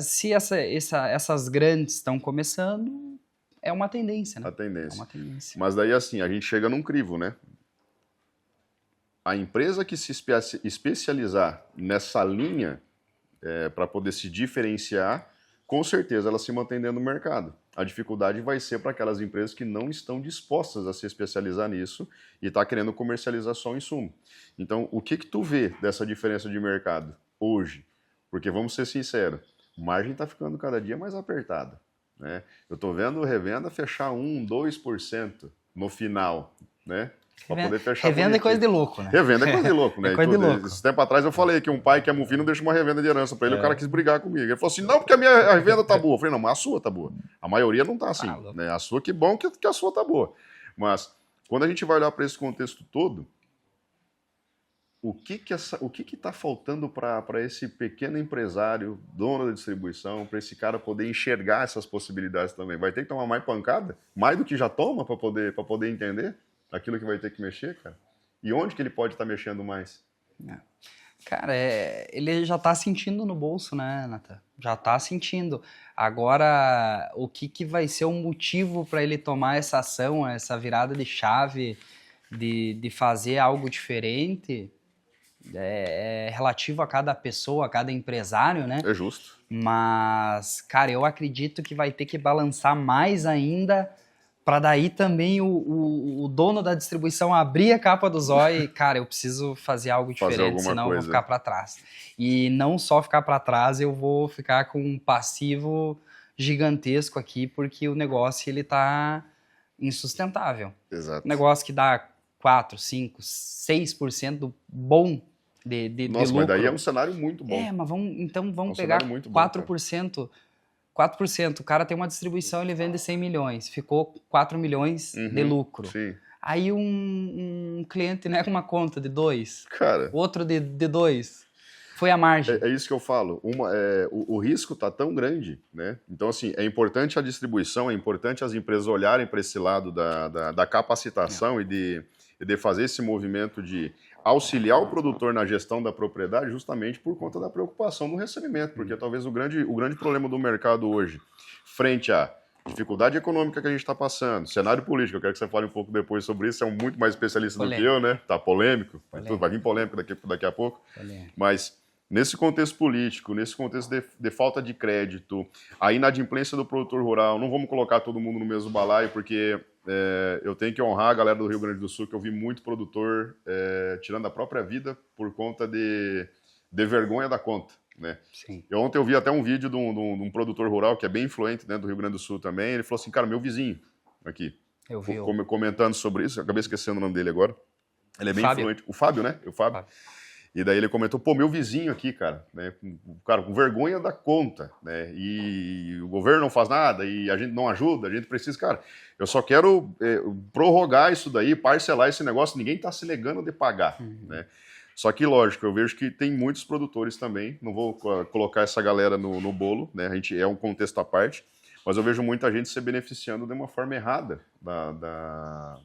Se essas grandes estão começando, é uma tendência, né? A tendência. É uma tendência. Mas daí assim, a gente chega num crivo, né? A empresa que se especializar nessa linha para poder se diferenciar, com certeza ela se mantém dentro do mercado. A dificuldade vai ser para aquelas empresas que não estão dispostas a se especializar nisso e tá querendo comercializar só o insumo. Então, o que tu vê dessa diferença de mercado hoje? Porque, vamos ser sinceros, a margem está ficando cada dia mais apertada. Né? Eu estou vendo revenda fechar 1%, 2% no final, né? Para poder fechar. Revenda é coisa de louco, né? Revenda é coisa de louco, né? Coisa de louco. Esse tempo atrás eu falei que um pai que é movino deixa uma revenda de herança para ele, o cara quis brigar comigo. Ele falou assim, não, porque a minha revenda tá boa. Eu falei, não, mas a sua tá boa. A maioria não tá assim. Né? A sua, que bom que a sua tá boa. Mas, quando a gente vai olhar para esse contexto todo, o que está faltando para esse pequeno empresário, dono da distribuição, para esse cara poder enxergar essas possibilidades também? Vai ter que tomar mais pancada? Mais do que já toma para poder entender aquilo que vai ter que mexer, cara? E onde que ele pode estar mexendo mais? Cara, ele já está sentindo no bolso, né, Nathan? Já está sentindo. Agora, o que vai ser o motivo para ele tomar essa ação, essa virada de chave, de fazer algo diferente... É relativo a cada pessoa, a cada empresário, né? É justo. Mas, cara, eu acredito que vai ter que balançar mais ainda para daí também o dono da distribuição abrir a capa do zóio e, cara, eu preciso fazer algo diferente, senão eu vou ficar para trás. E não só ficar para trás, eu vou ficar com um passivo gigantesco aqui, porque o negócio, ele tá insustentável. Exato. Um negócio que dá 4, 5, 6% do bom de Nossa, lucro. mas daí é um cenário muito bom. Mas vamos pegar 4%. 4%. O cara tem uma distribuição, ele vende 100 milhões. Ficou 4 milhões de lucro. Sim. Aí um cliente nega uma conta de 2. Cara... Outro de 2. Foi a margem. É isso que eu falo. O risco está tão grande, né? Então, assim, é importante a distribuição, é importante as empresas olharem para esse lado da capacitação e de fazer esse movimento de auxiliar o produtor na gestão da propriedade justamente por conta da preocupação no recebimento, porque talvez o grande problema do mercado hoje, frente à dificuldade econômica que a gente está passando, cenário político, eu quero que você fale um pouco depois sobre isso, você é muito mais especialista do que eu, né? Tá polêmico. Vai vir polêmico daqui a pouco, mas nesse contexto político, nesse contexto de falta de crédito, a inadimplência do produtor rural, não vamos colocar todo mundo no mesmo balaio, porque eu tenho que honrar a galera do Rio Grande do Sul, que eu vi muito produtor tirando a própria vida por conta de vergonha da conta. Né? Sim. Ontem eu vi até um vídeo de um produtor rural que é bem influente dentro do Rio Grande do Sul também, ele falou assim, cara, meu vizinho aqui, eu vi comentando sobre isso, eu acabei esquecendo o nome dele agora, Ele é bem Fábio. influente. O Fábio, né? O Fábio. E daí ele comentou, pô, meu vizinho aqui, cara, né? Cara, com vergonha da conta, né? E o governo não faz nada, e a gente não ajuda, a gente precisa, cara, eu só quero prorrogar isso daí, parcelar esse negócio, ninguém tá se negando de pagar, né? Só que, lógico, eu vejo que tem muitos produtores também, não vou colocar essa galera no bolo, né? A gente é um contexto à parte, mas eu vejo muita gente se beneficiando de uma forma errada,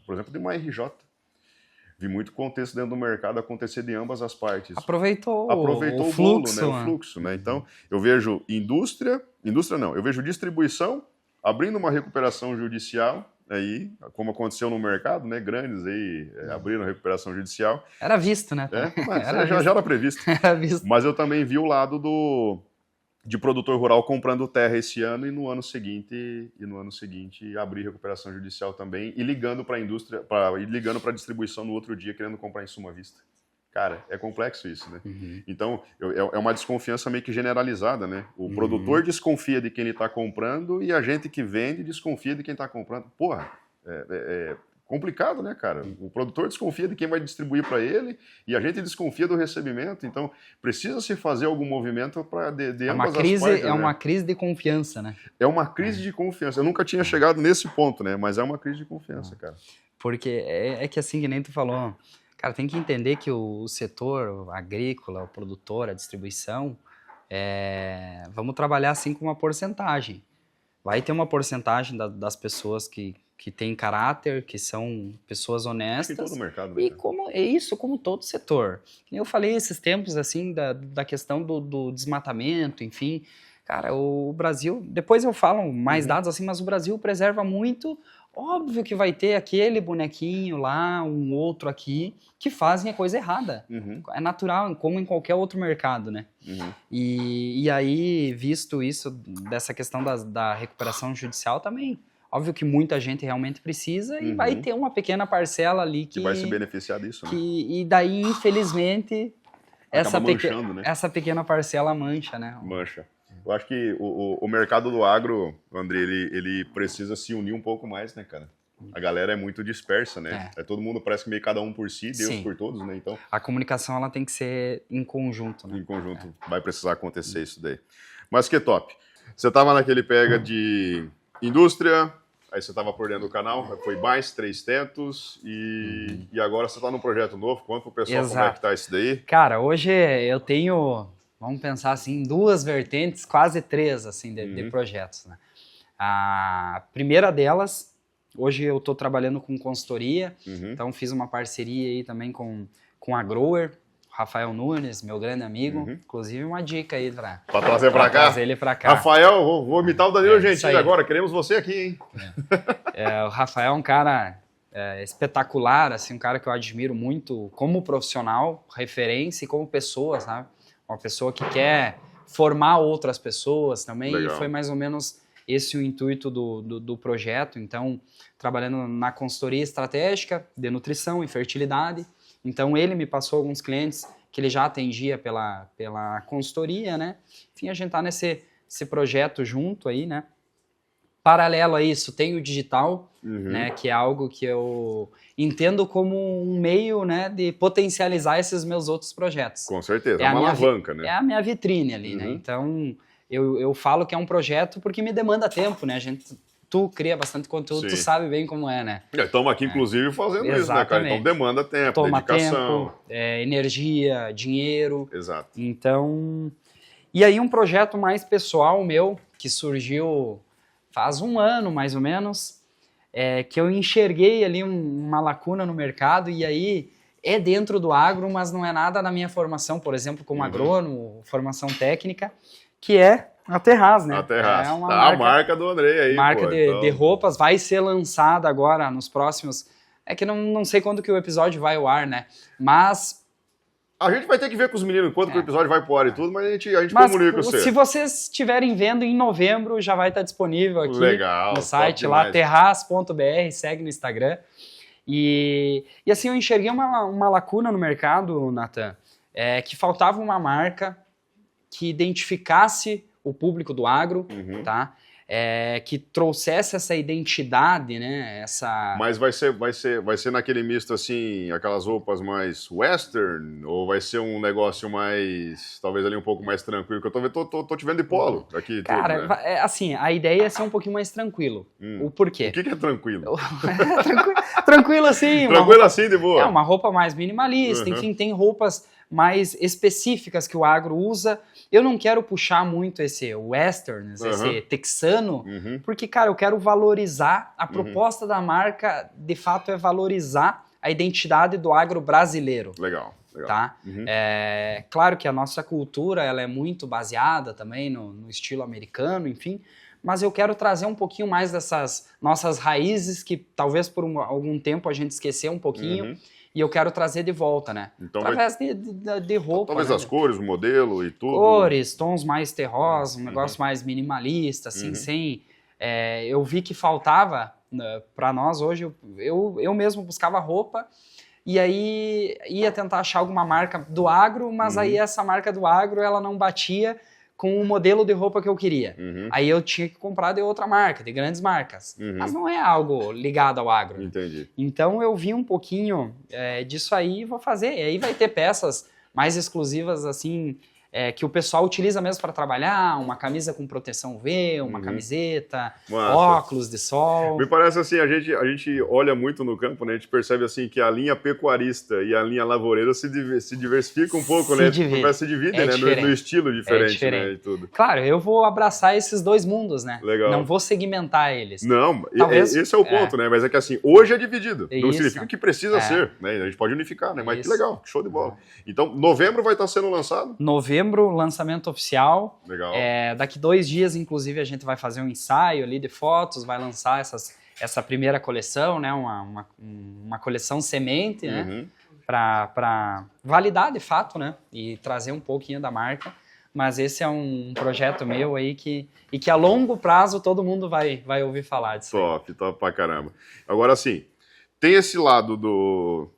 por exemplo, de uma RJ. Vi muito contexto dentro do mercado acontecer de ambas as partes. Aproveitou o fluxo, bolo, né? O fluxo, né? Então, eu vejo indústria não, eu vejo distribuição abrindo uma recuperação judicial, aí, como aconteceu no mercado, né? Grandes aí abriram recuperação judicial. Era visto, né? Já era previsto. Era visto. Mas eu também vi o lado de produtor rural comprando terra esse ano e no ano seguinte abrir recuperação judicial também e ligando para a indústria, ligando para a distribuição no outro dia querendo comprar insumo à vista. Cara, é complexo isso, né? Então, é uma desconfiança meio que generalizada, né? O produtor desconfia de quem ele está comprando e a gente que vende desconfia de quem está comprando. Porra, é complicado, né, cara? O produtor desconfia de quem vai distribuir para ele e a gente desconfia do recebimento. Então, precisa se fazer algum movimento para de ambas as partes. É uma crise de confiança, né? É uma crise de confiança. Eu nunca tinha chegado nesse ponto, né? Mas é uma crise de confiança, cara. Porque é que assim, que nem tu falou, cara, tem que entender que o setor agrícola, o produtor, a distribuição, vamos trabalhar assim com uma porcentagem. Vai ter uma porcentagem das pessoas que têm caráter, que são pessoas honestas. Em todo o mercado, né, e como todo setor. Eu falei esses tempos assim da questão do desmatamento, enfim. Cara, o Brasil, depois eu falo mais dados assim, mas o Brasil preserva muito. Óbvio que vai ter aquele bonequinho lá, um outro aqui, que fazem a coisa errada. É natural, como em qualquer outro mercado, né? E aí, visto isso, dessa questão da recuperação judicial também, óbvio que muita gente realmente precisa e vai ter uma pequena parcela ali que vai se beneficiar disso, né? E daí, infelizmente, essa pequena parcela mancha, né? Mancha. Eu acho que o mercado do agro, André, ele precisa se unir um pouco mais, né, cara? A galera é muito dispersa, né? Todo mundo parece que meio cada um por si, Deus por todos, né? Então, a comunicação ela tem que ser em conjunto, né? Em conjunto. Vai precisar acontecer isso daí. Mas que top. Você tava naquele pega de indústria, aí você tava por dentro do canal, foi mais 3 tentos e agora você tá num projeto novo. Conta pro pessoal como é que tá isso daí. Cara, hoje eu tenho... Vamos pensar assim, 2 vertentes, quase 3, assim, de projetos, né? A primeira delas, hoje eu estou trabalhando com consultoria, então fiz uma parceria aí também com a Grower, Rafael Nunes, meu grande amigo, inclusive uma dica aí para trazer para cá. Trazer ele para cá. Rafael, vou imitar o Danilo Gentili agora, queremos você aqui, hein? O Rafael é um cara espetacular, assim, um cara que eu admiro muito como profissional, referência e como pessoa, sabe? Uma pessoa que quer formar outras pessoas também. Legal. E foi mais ou menos esse o intuito do projeto. Então, trabalhando na consultoria estratégica de nutrição e fertilidade. Então, ele me passou alguns clientes que ele já atendia pela consultoria, né? Enfim, a gente tá nesse projeto junto aí, né? Paralelo a isso, tem o digital, né, que é algo que eu entendo como um meio, né, de potencializar esses meus outros projetos. Com certeza, é uma alavanca, né? É a minha vitrine ali, né? Então, eu falo que é um projeto porque me demanda tempo, né? Tu cria bastante conteúdo, tu sabe bem como é, né? Estamos aqui, inclusive, fazendo isso, né, cara? Então, demanda tempo, dedicação. Tempo, energia, dinheiro. Exato. Então, e aí um projeto mais pessoal meu, que surgiu... faz 1 ano, mais ou menos, que eu enxerguei ali uma lacuna no mercado e aí é dentro do agro, mas não é nada da minha formação, por exemplo, como agrônomo, formação técnica, que é a Terraz, né? A Terraz, a marca do André aí. Marca de roupas, vai ser lançada agora nos próximos... É que não sei quando que o episódio vai ao ar, né? Mas... A gente vai ter que ver com os meninos quando que o episódio vai pro ar e tudo, mas a gente comunica com você. Se vocês estiverem vendo em novembro, já vai estar disponível aqui no site, lá, terraz.br, segue no Instagram. E assim, eu enxerguei uma lacuna no mercado, Nathan, que faltava uma marca que identificasse o público do agro, tá? que trouxesse essa identidade, né? Mas vai ser naquele misto assim, aquelas roupas mais western, ou vai ser um negócio mais, talvez ali um pouco mais tranquilo? Que eu tô te vendo de polo aqui. Cara, tudo, né? assim, a ideia é ser um pouquinho mais tranquilo. O porquê? O que é tranquilo? Tranquilo assim. Tranquilo assim, de boa? Uma roupa mais minimalista, enfim, tem roupas mais específicas que o agro usa. Eu não quero puxar muito esse western, esse texano, porque, cara, eu quero valorizar, a proposta da marca, de fato, é valorizar a identidade do agro brasileiro. Legal. Tá? Claro que a nossa cultura ela é muito baseada também no estilo americano, enfim, mas eu quero trazer um pouquinho mais dessas nossas raízes que talvez por algum tempo a gente esqueceu um pouquinho, e eu quero trazer de volta, né? Então através de roupa. Talvez né? as cores, o modelo e tudo. Cores, tons mais terrosos, um negócio mais minimalista, assim, sem... eu vi que faltava, para nós hoje, eu mesmo buscava roupa, e aí ia tentar achar alguma marca do agro, mas aí essa marca do agro, ela não batia com o modelo de roupa que eu queria. Aí eu tinha que comprar de outra marca, de grandes marcas. Mas não é algo ligado ao agro. Entendi. Então eu vi um pouquinho disso aí e vou fazer. E aí vai ter peças mais exclusivas, assim, que o pessoal utiliza mesmo para trabalhar, uma camisa com proteção UV, uma camiseta, óculos de sol. Me parece assim, a gente olha muito no campo, né? A gente percebe assim que a linha pecuarista e a linha lavoureira se diversifica um pouco, né? Se dividem, né? No estilo diferente, né? E tudo. Claro, eu vou abraçar esses dois mundos, né? Legal. Não vou segmentar eles. Não, talvez, esse é o ponto, né? Mas é que assim, hoje é dividido. Não significa que precisa ser, né? A gente pode unificar, né? Mas que legal, show de bola. Então, novembro vai estar sendo lançado? Novembro, lançamento oficial. Legal. Daqui 2 dias, inclusive, a gente vai fazer um ensaio ali de fotos, vai lançar essa primeira coleção, né? Uma coleção semente, né? Para validar de fato, né? E trazer um pouquinho da marca. Mas esse é um projeto meu aí que a longo prazo todo mundo vai ouvir falar disso. Top pra caramba. Agora sim, tem esse lado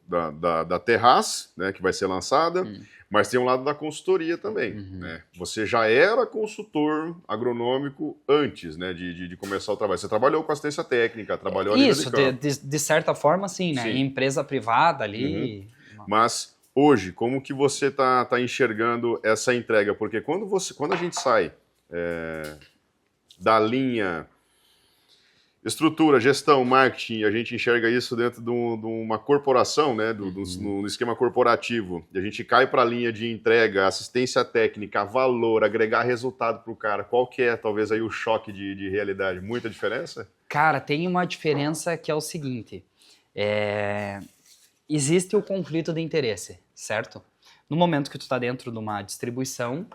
da Terraz, né? Que vai ser lançada. Mas tem um lado da consultoria também, né? Você já era consultor agronômico antes, né, de começar o trabalho. Você trabalhou com assistência técnica, trabalhou ali Isso, de certa forma, sim, né? Em empresa privada ali. Mas hoje, como que você tá enxergando essa entrega? Porque quando a gente sai da linha estrutura, gestão, marketing, a gente enxerga isso dentro de uma corporação, né, no esquema corporativo, e a gente cai para a linha de entrega, assistência técnica, valor, agregar resultado para o cara. Qual que é, talvez, aí o choque de realidade? Muita diferença? Cara, tem uma diferença que é o seguinte, existe o conflito de interesse, certo? No momento que tu está dentro de uma distribuição,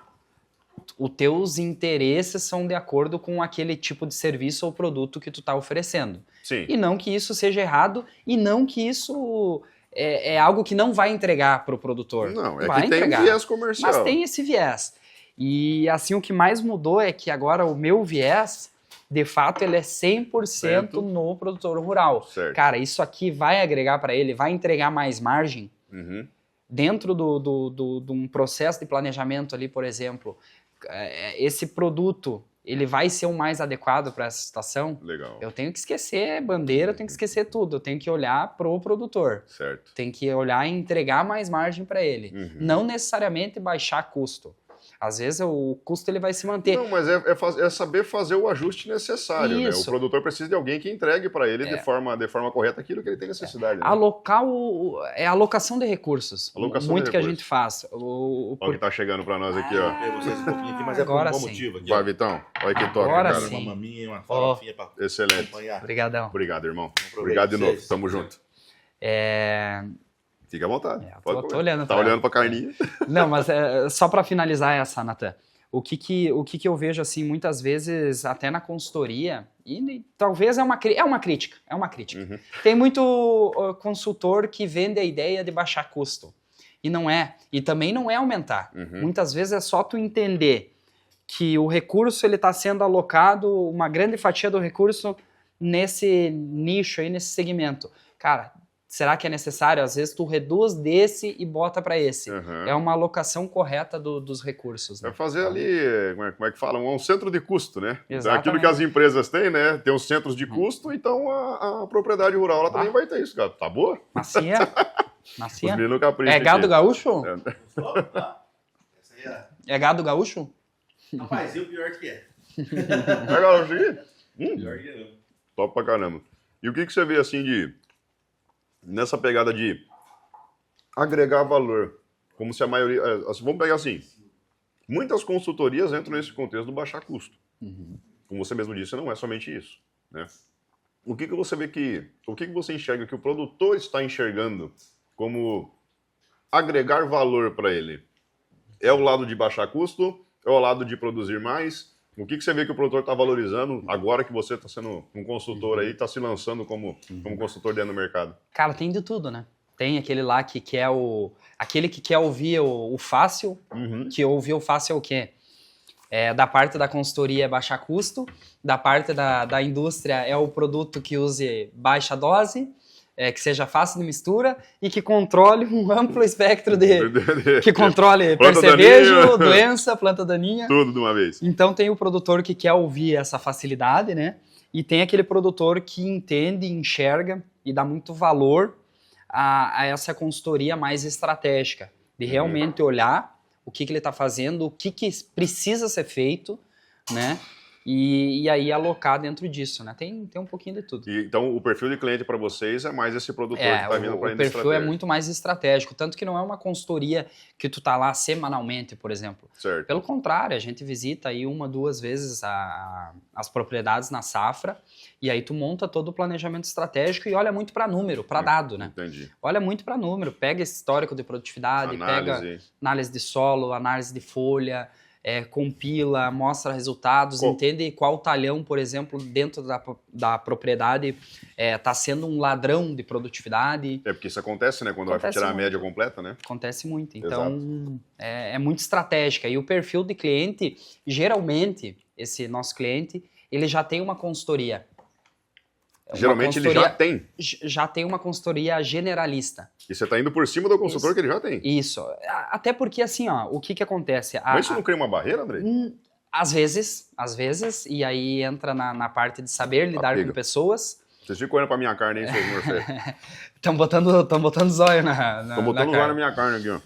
os teus interesses são de acordo com aquele tipo de serviço ou produto que tu está oferecendo. Sim. E não que isso seja errado, e não que isso é algo que não vai entregar para o produtor. Não, vai que entregar, tem viés comercial. Mas tem esse viés. E assim, o que mais mudou é que agora o meu viés, de fato, ele é 100% no produtor rural. Certo. Cara, isso aqui vai agregar para ele, vai entregar mais margem. Dentro de um processo de planejamento ali, por exemplo, esse produto, ele vai ser o mais adequado para essa situação? Legal. Eu tenho que esquecer bandeira, eu tenho que esquecer tudo. Eu tenho que olhar pro produtor. Certo. Tem que olhar e entregar mais margem para ele. Não necessariamente baixar custo. Às vezes o custo ele vai se manter. Não, mas é saber fazer o ajuste necessário, né? O produtor precisa de alguém que entregue para ele de forma correta aquilo que ele tem necessidade. Né? Alocar é a alocação de recursos. Muito que a gente faz. Olha o que tá chegando para nós aqui, ó. Eu vocês um pouquinho aqui, mas é Agora por um bom sim. motivo aqui. Vai, Vitão. Olha que top, Agora cara. sim. Uma maminha e uma farofinha para Excelente. acompanhar. Obrigadão. Obrigado, irmão. Obrigado de novo. Tamo junto. Fica à vontade. Tô olhando. Tá olhando pra carninha? Não, mas só para finalizar essa, Natan. O que eu vejo, assim, muitas vezes, até na consultoria, e talvez é uma crítica. Tem muito consultor que vende a ideia de baixar custo. E não é. E também não é aumentar. Muitas vezes é só tu entender que o recurso ele está sendo alocado, uma grande fatia do recurso, nesse nicho aí, nesse segmento. Cara, será que é necessário? Às vezes tu reduz desse e bota para esse. É uma alocação correta dos recursos. Né? É fazer ali, como é que fala? Um centro de custo, né? Exatamente. Aquilo que as empresas têm, né? Tem os centros de custo, então a propriedade rural ela também vai ter isso, cara. Tá boa? Macia. Os meninos capricham É gado aqui. gaúcho? Essa aí É gado gaúcho? Rapaz, e o pior que é? É gaúcho aqui? Pior que é. Top pra caramba. E o que você vê, assim, nessa pegada de agregar valor? Como se a maioria... vamos pegar assim, muitas consultorias entram nesse contexto do baixar custo. Como você mesmo disse, não é somente isso, né? O que você vê o que você enxerga que o produtor está enxergando como agregar valor para ele? É o lado de baixar custo? É o lado de produzir mais? O que você vê que o produtor está valorizando agora que você está sendo um consultor aí, está se lançando como consultor dentro do mercado? Cara, tem de tudo, né? Tem aquele lá que quer aquele que quer ouvir o fácil, que ouvir o fácil é o quê? Da parte da consultoria é baixar custo, da parte da indústria é o produto que use baixa dose, que seja fácil de mistura e que controle um amplo espectro que controle percevejo, doença, planta daninha. Tudo de uma vez. Então tem o produtor que quer ouvir essa facilidade, né? E tem aquele produtor que entende, enxerga e dá muito valor a essa consultoria mais estratégica, de realmente olhar o que ele está fazendo, o que precisa ser feito, né? E aí alocar dentro disso, né? Tem um pouquinho de tudo. Então, o perfil de cliente para vocês é mais esse produtor que está vindo para a O perfil é muito mais estratégico, tanto que não é uma consultoria que tu tá lá semanalmente, por exemplo. Certo. Pelo contrário, a gente visita aí 1, 2 vezes as propriedades na safra, e aí tu monta todo o planejamento estratégico e olha muito para número, para dado, né? Entendi. Olha muito para número, pega esse histórico de produtividade, pega análise de solo, análise de folha, compila, mostra resultados, entende qual talhão, por exemplo, dentro da propriedade está sendo um ladrão de produtividade. Porque isso acontece, né? Quando vai tirar a média completa, né? Acontece muito. Então, é muito estratégica. E o perfil de cliente, geralmente, esse nosso cliente, ele já tem uma consultoria. Geralmente ele já tem. Já tem uma consultoria generalista. E você está indo por cima do consultor que ele já tem. Isso. Até porque, assim, ó, o que acontece? Mas isso não cria uma barreira, André? Às vezes, e aí entra na parte de saber lidar com pessoas. Vocês ficam olhando pra minha carne, hein, seus morféis? Estão botando zóio na Estão botando zóio na minha carne aqui, ó.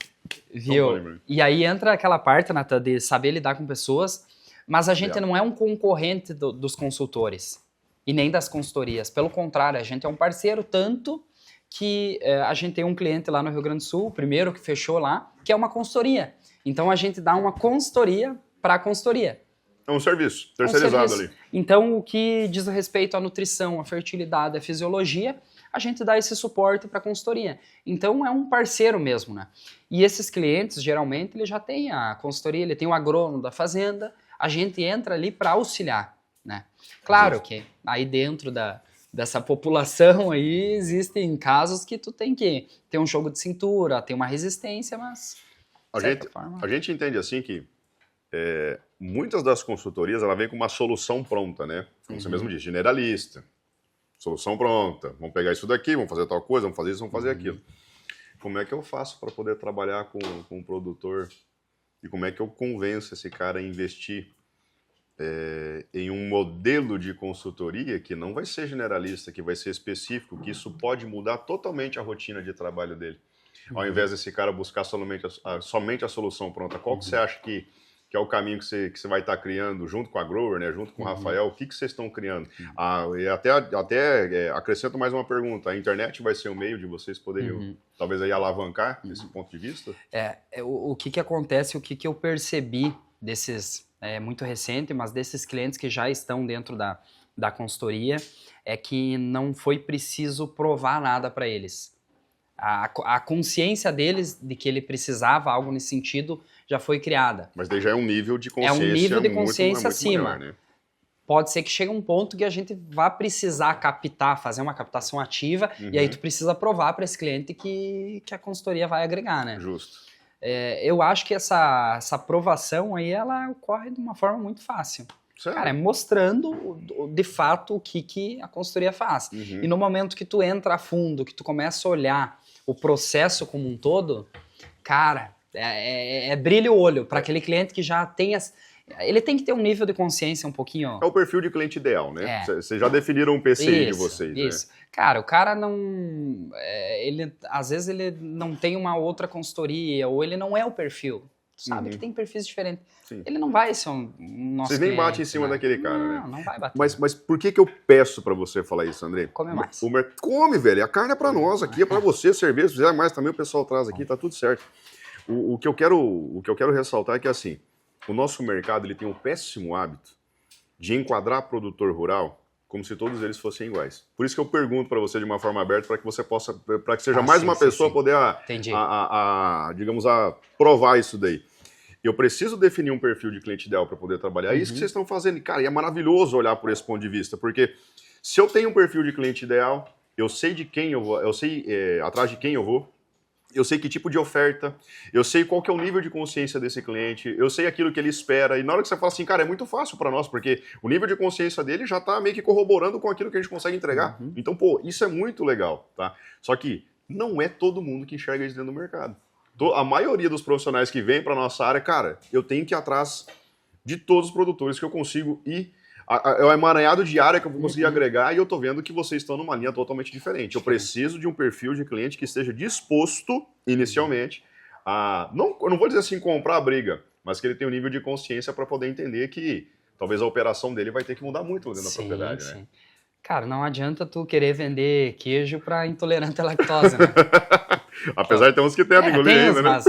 Viu? E aí entra aquela parte, Nathan, de saber lidar com pessoas, mas a gente não é um concorrente dos consultores e nem das consultorias. Pelo contrário, a gente é um parceiro, tanto que a gente tem um cliente lá no Rio Grande do Sul, o primeiro que fechou lá, que é uma consultoria. Então a gente dá uma consultoria para a consultoria. É um serviço terceirizado ali. Então, o que diz respeito à nutrição, à fertilidade, à fisiologia, a gente dá esse suporte para a consultoria. Então, é um parceiro mesmo, né? E esses clientes, geralmente, ele já tem a consultoria, ele tem o agrônomo da fazenda, a gente entra ali para auxiliar, né? Claro que aí dentro dessa população aí existem casos que tu tem que ter um jogo de cintura, ter uma resistência, mas a gente entende assim que muitas das consultorias ela vem com uma solução pronta, né? Como você mesmo disse, generalista. Solução pronta. Vamos pegar isso daqui, vamos fazer tal coisa, vamos fazer isso, vamos fazer aquilo. Como é que eu faço para poder trabalhar com um produtor e como é que eu convenço esse cara a investir em um modelo de consultoria que não vai ser generalista, que vai ser específico, que isso pode mudar totalmente a rotina de trabalho dele. Ao invés desse cara buscar somente a solução pronta, qual que você acha que é o caminho que você vai estar criando junto com a Grower, né, junto com o Rafael? O que vocês estão criando? E até acrescento mais uma pergunta. A internet vai ser um meio de vocês poderem, talvez, aí alavancar esse ponto de vista? O que acontece, o que eu percebi desses... muito recente, mas desses clientes que já estão dentro da consultoria, é que não foi preciso provar nada para eles. A consciência deles de que ele precisava algo nesse sentido já foi criada. Mas daí já é um nível de consciência, muito acima. Maior, né? Pode ser que chegue um ponto que a gente vá precisar fazer uma captação ativa, e aí tu precisa provar para esse cliente que a consultoria vai agregar, né? Justo. Eu acho que essa aprovação aí, ela ocorre de uma forma muito fácil. Sério? Cara, é mostrando de fato o que a consultoria faz. E no momento que tu entra a fundo, que tu começa a olhar o processo como um todo, cara, brilha o olho para aquele cliente que já tem ele tem que ter um nível de consciência um pouquinho... É o perfil de cliente ideal, né? Vocês já definiram um PCI de vocês, isso. né? Cara, o cara não... às vezes ele não tem uma outra consultoria, ou ele não é o perfil. Tu sabe que tem perfis diferentes. Sim. Ele não vai ser um nosso Vocês nem cliente, batem em cima daquele cara, né? Não vai bater. Mas por que eu peço pra você falar isso, André? Come mais. Come, velho. A carne é pra nós aqui, é pra você servir. Se fizer mais também, o pessoal traz aqui, tá tudo certo. O que eu quero ressaltar é que, assim, o nosso mercado ele tem um péssimo hábito de enquadrar produtor rural como se todos eles fossem iguais. Por isso que eu pergunto para você de uma forma aberta, para que você possa, para que seja mais uma pessoa poder, digamos, provar isso daí. Eu preciso definir um perfil de cliente ideal para poder trabalhar. É isso que vocês estão fazendo. Cara, e é maravilhoso olhar por esse ponto de vista, porque se eu tenho um perfil de cliente ideal, eu sei de quem eu vou, eu sei atrás de quem eu vou, eu sei que tipo de oferta, eu sei qual que é o nível de consciência desse cliente, eu sei aquilo que ele espera, e na hora que você fala assim, cara, é muito fácil para nós, porque o nível de consciência dele já está meio que corroborando com aquilo que a gente consegue entregar. Então, pô, isso é muito legal, tá? Só que não é todo mundo que enxerga isso dentro do mercado. A maioria dos profissionais que vem para nossa área, cara, eu tenho que ir atrás de todos os produtores que eu consigo ir. É um emaranhado de área que eu vou conseguir agregar, e eu tô vendo que vocês estão numa linha totalmente diferente. Eu preciso de um perfil de cliente que esteja disposto, inicialmente, a... eu não vou dizer assim, comprar a briga, mas que ele tenha um nível de consciência para poder entender que talvez a operação dele vai ter que mudar muito dentro da propriedade, né? Cara, não adianta tu querer vender queijo para intolerante à lactose, né? Apesar de ter uns que tem a engolir ainda, né? Mas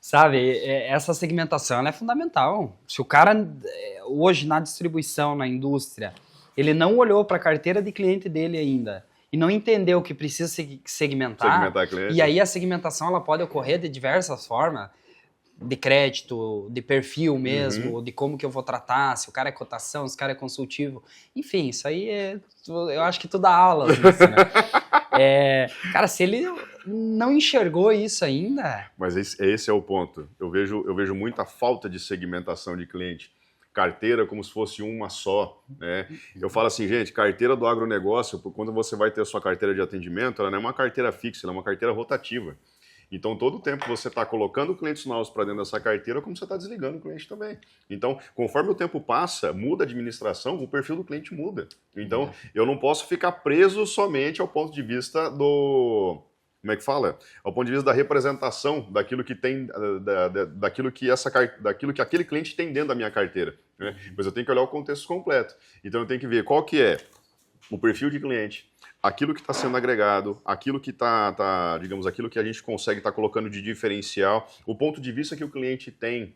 sabe, essa segmentação ela é fundamental. Se o cara, hoje na distribuição, na indústria, ele não olhou para a carteira de cliente dele ainda e não entendeu que precisa segmentar cliente. E aí a segmentação ela pode ocorrer de diversas formas, de crédito, de perfil mesmo, de como que eu vou tratar, se o cara é cotação, se o cara é consultivo. Enfim, isso aí eu acho que tu dá aula nisso, né? Cara, se ele não enxergou isso ainda... Mas esse é o ponto. Eu vejo muita falta de segmentação de cliente. Carteira como se fosse uma só, né? Eu falo assim, gente, carteira do agronegócio, quando você vai ter a sua carteira de atendimento, ela não é uma carteira fixa, ela é uma carteira rotativa. Então, todo o tempo você está colocando clientes novos para dentro dessa carteira, como você está desligando o cliente também. Então, conforme o tempo passa, muda a administração, o perfil do cliente muda. Então, eu não posso ficar preso somente ao ponto de vista do... Como é que fala? Ao ponto de vista da representação daquilo que tem, daquilo que aquele cliente tem dentro da minha carteira, né? Mas eu tenho que olhar o contexto completo. Então, eu tenho que ver qual que é o perfil de cliente, aquilo que está sendo agregado, aquilo que digamos, aquilo que a gente consegue estar colocando de diferencial, o ponto de vista que o cliente tem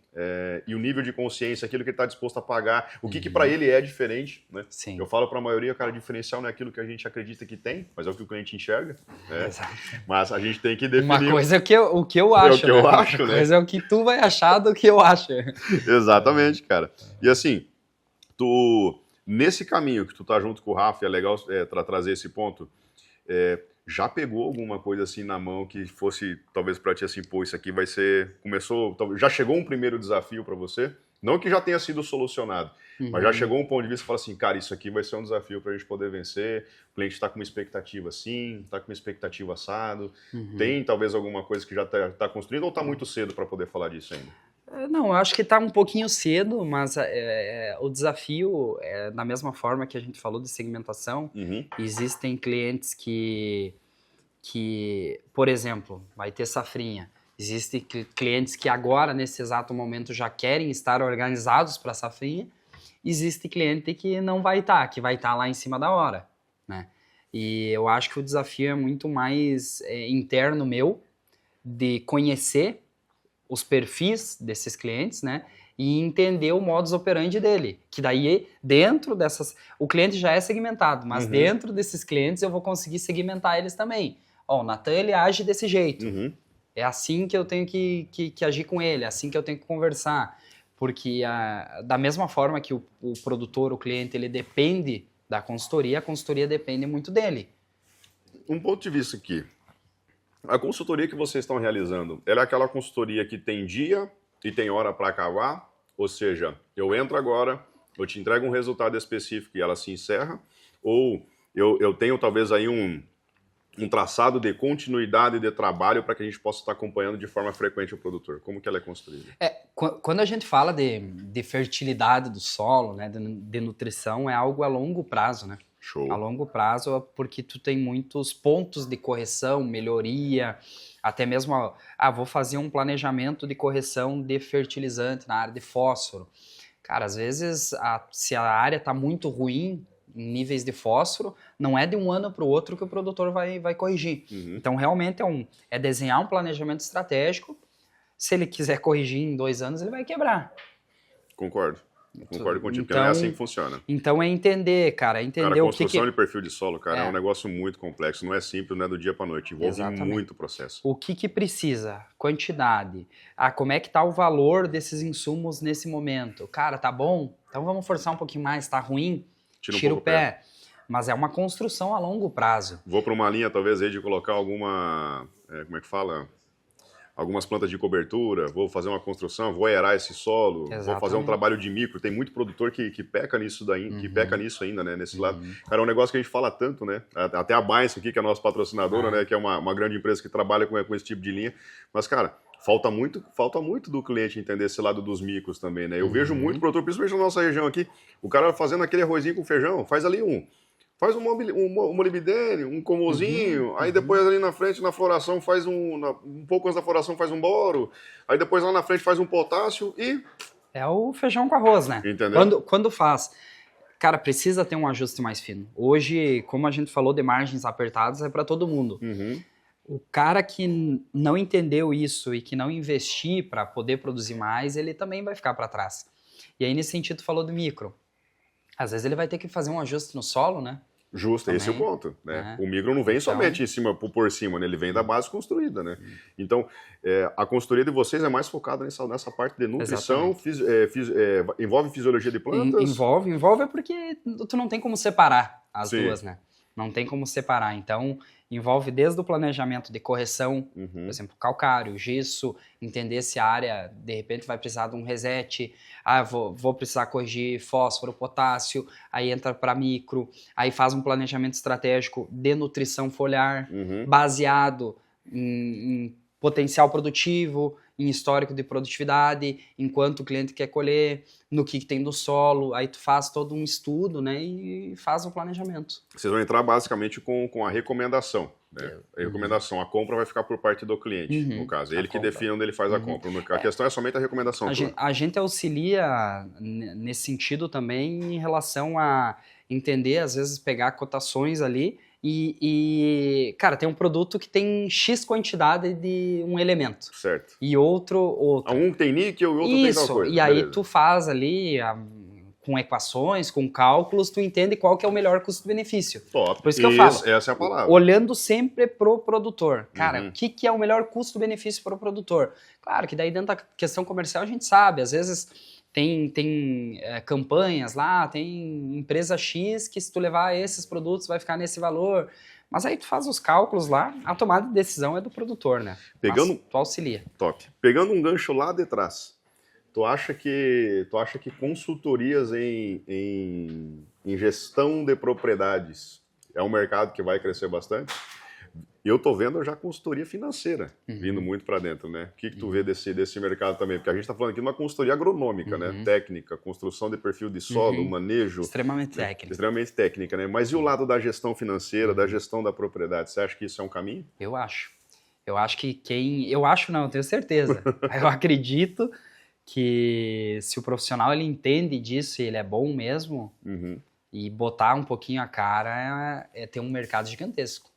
e o nível de consciência, aquilo que ele está disposto a pagar, o que para ele é diferente, né? Sim. Eu falo para a maioria, cara, diferencial não é aquilo que a gente acredita que tem, mas é o que o cliente enxerga, né? Exato. Mas a gente tem que definir... Uma coisa é o que eu acho, né? Outra coisa é o que tu vai achar do que eu acho. Exatamente, cara. E assim, nesse caminho que tu tá junto com o Rafa, é legal trazer esse ponto, já pegou alguma coisa assim na mão que fosse, talvez pra ti assim, pô, isso aqui vai ser... já chegou um primeiro desafio pra você? Não que já tenha sido solucionado, mas já chegou um ponto de vista e fala assim, cara, isso aqui vai ser um desafio pra gente poder vencer, o cliente tá com uma expectativa assim, tá com uma expectativa assado, tem talvez alguma coisa que já tá construindo ou tá muito cedo pra poder falar disso ainda? Não, eu acho que está um pouquinho cedo, mas o desafio, da mesma forma que a gente falou de segmentação, existem clientes que, por exemplo, vai ter safrinha. Existem clientes que agora, nesse exato momento, já querem estar organizados para a safrinha. Existe cliente que não vai estar, que vai estar lá em cima da hora, né? E eu acho que o desafio é muito mais interno meu, de conhecer os perfis desses clientes, né, e entender o modus operandi dele, que daí dentro dessas, o cliente já é segmentado, mas dentro desses clientes eu vou conseguir segmentar eles também. Ó, o Natan, ele age desse jeito, é assim que eu tenho que agir com ele, é assim que eu tenho que conversar, porque da mesma forma que o produtor, o cliente, ele depende da consultoria, a consultoria depende muito dele. Um ponto de vista aqui. A consultoria que vocês estão realizando, ela é aquela consultoria que tem dia e tem hora para acabar? Ou seja, eu entro agora, Eu te entrego um resultado específico e ela se encerra, ou eu tenho talvez aí um traçado de continuidade de trabalho para que a gente possa estar acompanhando de forma frequente o produtor. Como que ela é construída? Quando a gente fala de fertilidade do solo, né, de nutrição, é algo a longo prazo, né? Show. A longo prazo, porque tu tem muitos pontos de correção, melhoria, até mesmo, vou fazer um planejamento de correção de fertilizante na área de fósforo. Cara, às vezes, se a área está muito ruim, em níveis de fósforo, não é de um ano para o outro que o produtor vai corrigir. Uhum. Então, realmente, é desenhar um planejamento estratégico. Se ele quiser corrigir em 2 anos, ele vai quebrar. Concordo contigo, porque Então, não é assim que funciona. Então, é entender, cara, entender A o que... construção de perfil de solo, cara, é um É. negócio muito complexo, não é simples, não é do dia para noite, envolve Exatamente. muito processo. O que precisa? Quantidade. Como é que tá o valor desses insumos nesse momento? Cara, tá bom? Então vamos forçar um pouquinho mais. Tá ruim? Tira o pé. Mas é uma construção a longo prazo. Vou para uma linha, talvez, aí de colocar alguma, como é que fala? Algumas plantas de cobertura, vou fazer uma construção, vou aerar esse solo, Exatamente. vou fazer um trabalho de micro. Tem muito produtor que peca nisso daí, que peca nisso ainda, né? Nesse lado. Cara, é um negócio que a gente fala tanto, né? Até a Binance aqui, que é a nossa patrocinadora, né? Que é uma grande empresa que trabalha com esse tipo de linha. Mas, cara, falta muito do cliente entender esse lado dos micros também, né? Eu vejo muito produtor, principalmente na nossa região aqui, o cara fazendo aquele arrozinho com feijão, faz ali faz um molibdênio, um comozinho, aí depois ali na frente, na floração, faz um pouco antes da floração faz um boro, aí depois lá na frente faz um potássio e... É o feijão com arroz, né? Entendeu? Quando faz... Cara, precisa ter um ajuste mais fino. Hoje, como a gente falou de margens apertadas, é para todo mundo. O cara que não entendeu isso e que não investir para poder produzir mais, ele também vai ficar para trás. E aí, nesse sentido, falou do micro. Às vezes ele vai ter que fazer um ajuste no solo, né? Justo, Também, esse é o ponto, né? É. O micro não vem somente por cima, né? Ele vem da base construída, né? Então, a consultoria de vocês é mais focada nessa parte de nutrição, envolve fisiologia de plantas? Envolve porque tu não tem como separar as Sim. duas, né? Não tem como separar. Então, envolve desde o planejamento de correção, por exemplo, calcário, gesso, entender se a área, de repente, vai precisar de um reset. Vou precisar corrigir fósforo, potássio, aí entra para micro, aí faz um planejamento estratégico de nutrição foliar, baseado em potencial produtivo, em histórico de produtividade, enquanto o cliente quer colher, no que tem do solo, aí tu faz todo um estudo, né, e faz um planejamento. Vocês vão entrar basicamente com a recomendação, né? A recomendação, a compra vai ficar por parte do cliente, no caso. Ele que define onde ele faz a compra. A questão é somente a recomendação. A gente auxilia nesse sentido também em relação a entender, às vezes, pegar cotações ali e, cara, tem um produto que tem X quantidade de um elemento. Certo. E outro. Um tem níquel e outro tem tal coisa. E aí tu faz ali, com equações, com cálculos, tu entende qual que é o melhor custo-benefício. Top. Por isso que eu falo. Essa é a palavra. Olhando sempre pro produtor. Cara, o que é o melhor custo-benefício pro produtor? Claro que daí dentro da questão comercial a gente sabe, às vezes... Tem campanhas lá, tem empresa X que se tu levar esses produtos vai ficar nesse valor. Mas aí tu faz os cálculos lá, a tomada de decisão é do produtor, né? Mas tu auxilia. Top. Pegando um gancho lá de trás, tu acha que consultorias em gestão de propriedades é um mercado que vai crescer bastante? Eu tô vendo já consultoria financeira vindo muito para dentro, né? O que tu vê desse mercado também? Porque a gente está falando aqui de uma consultoria agronômica, né? Técnica, construção de perfil de solo, manejo. Extremamente técnica. Extremamente técnica, né? Mas e o lado da gestão financeira, da gestão da propriedade? Você acha que isso é um caminho? Eu acho. Eu acho que eu acho não, eu tenho certeza. Eu acredito que se o profissional ele entende disso e ele é bom mesmo, e botar um pouquinho a cara, ter um mercado gigantesco.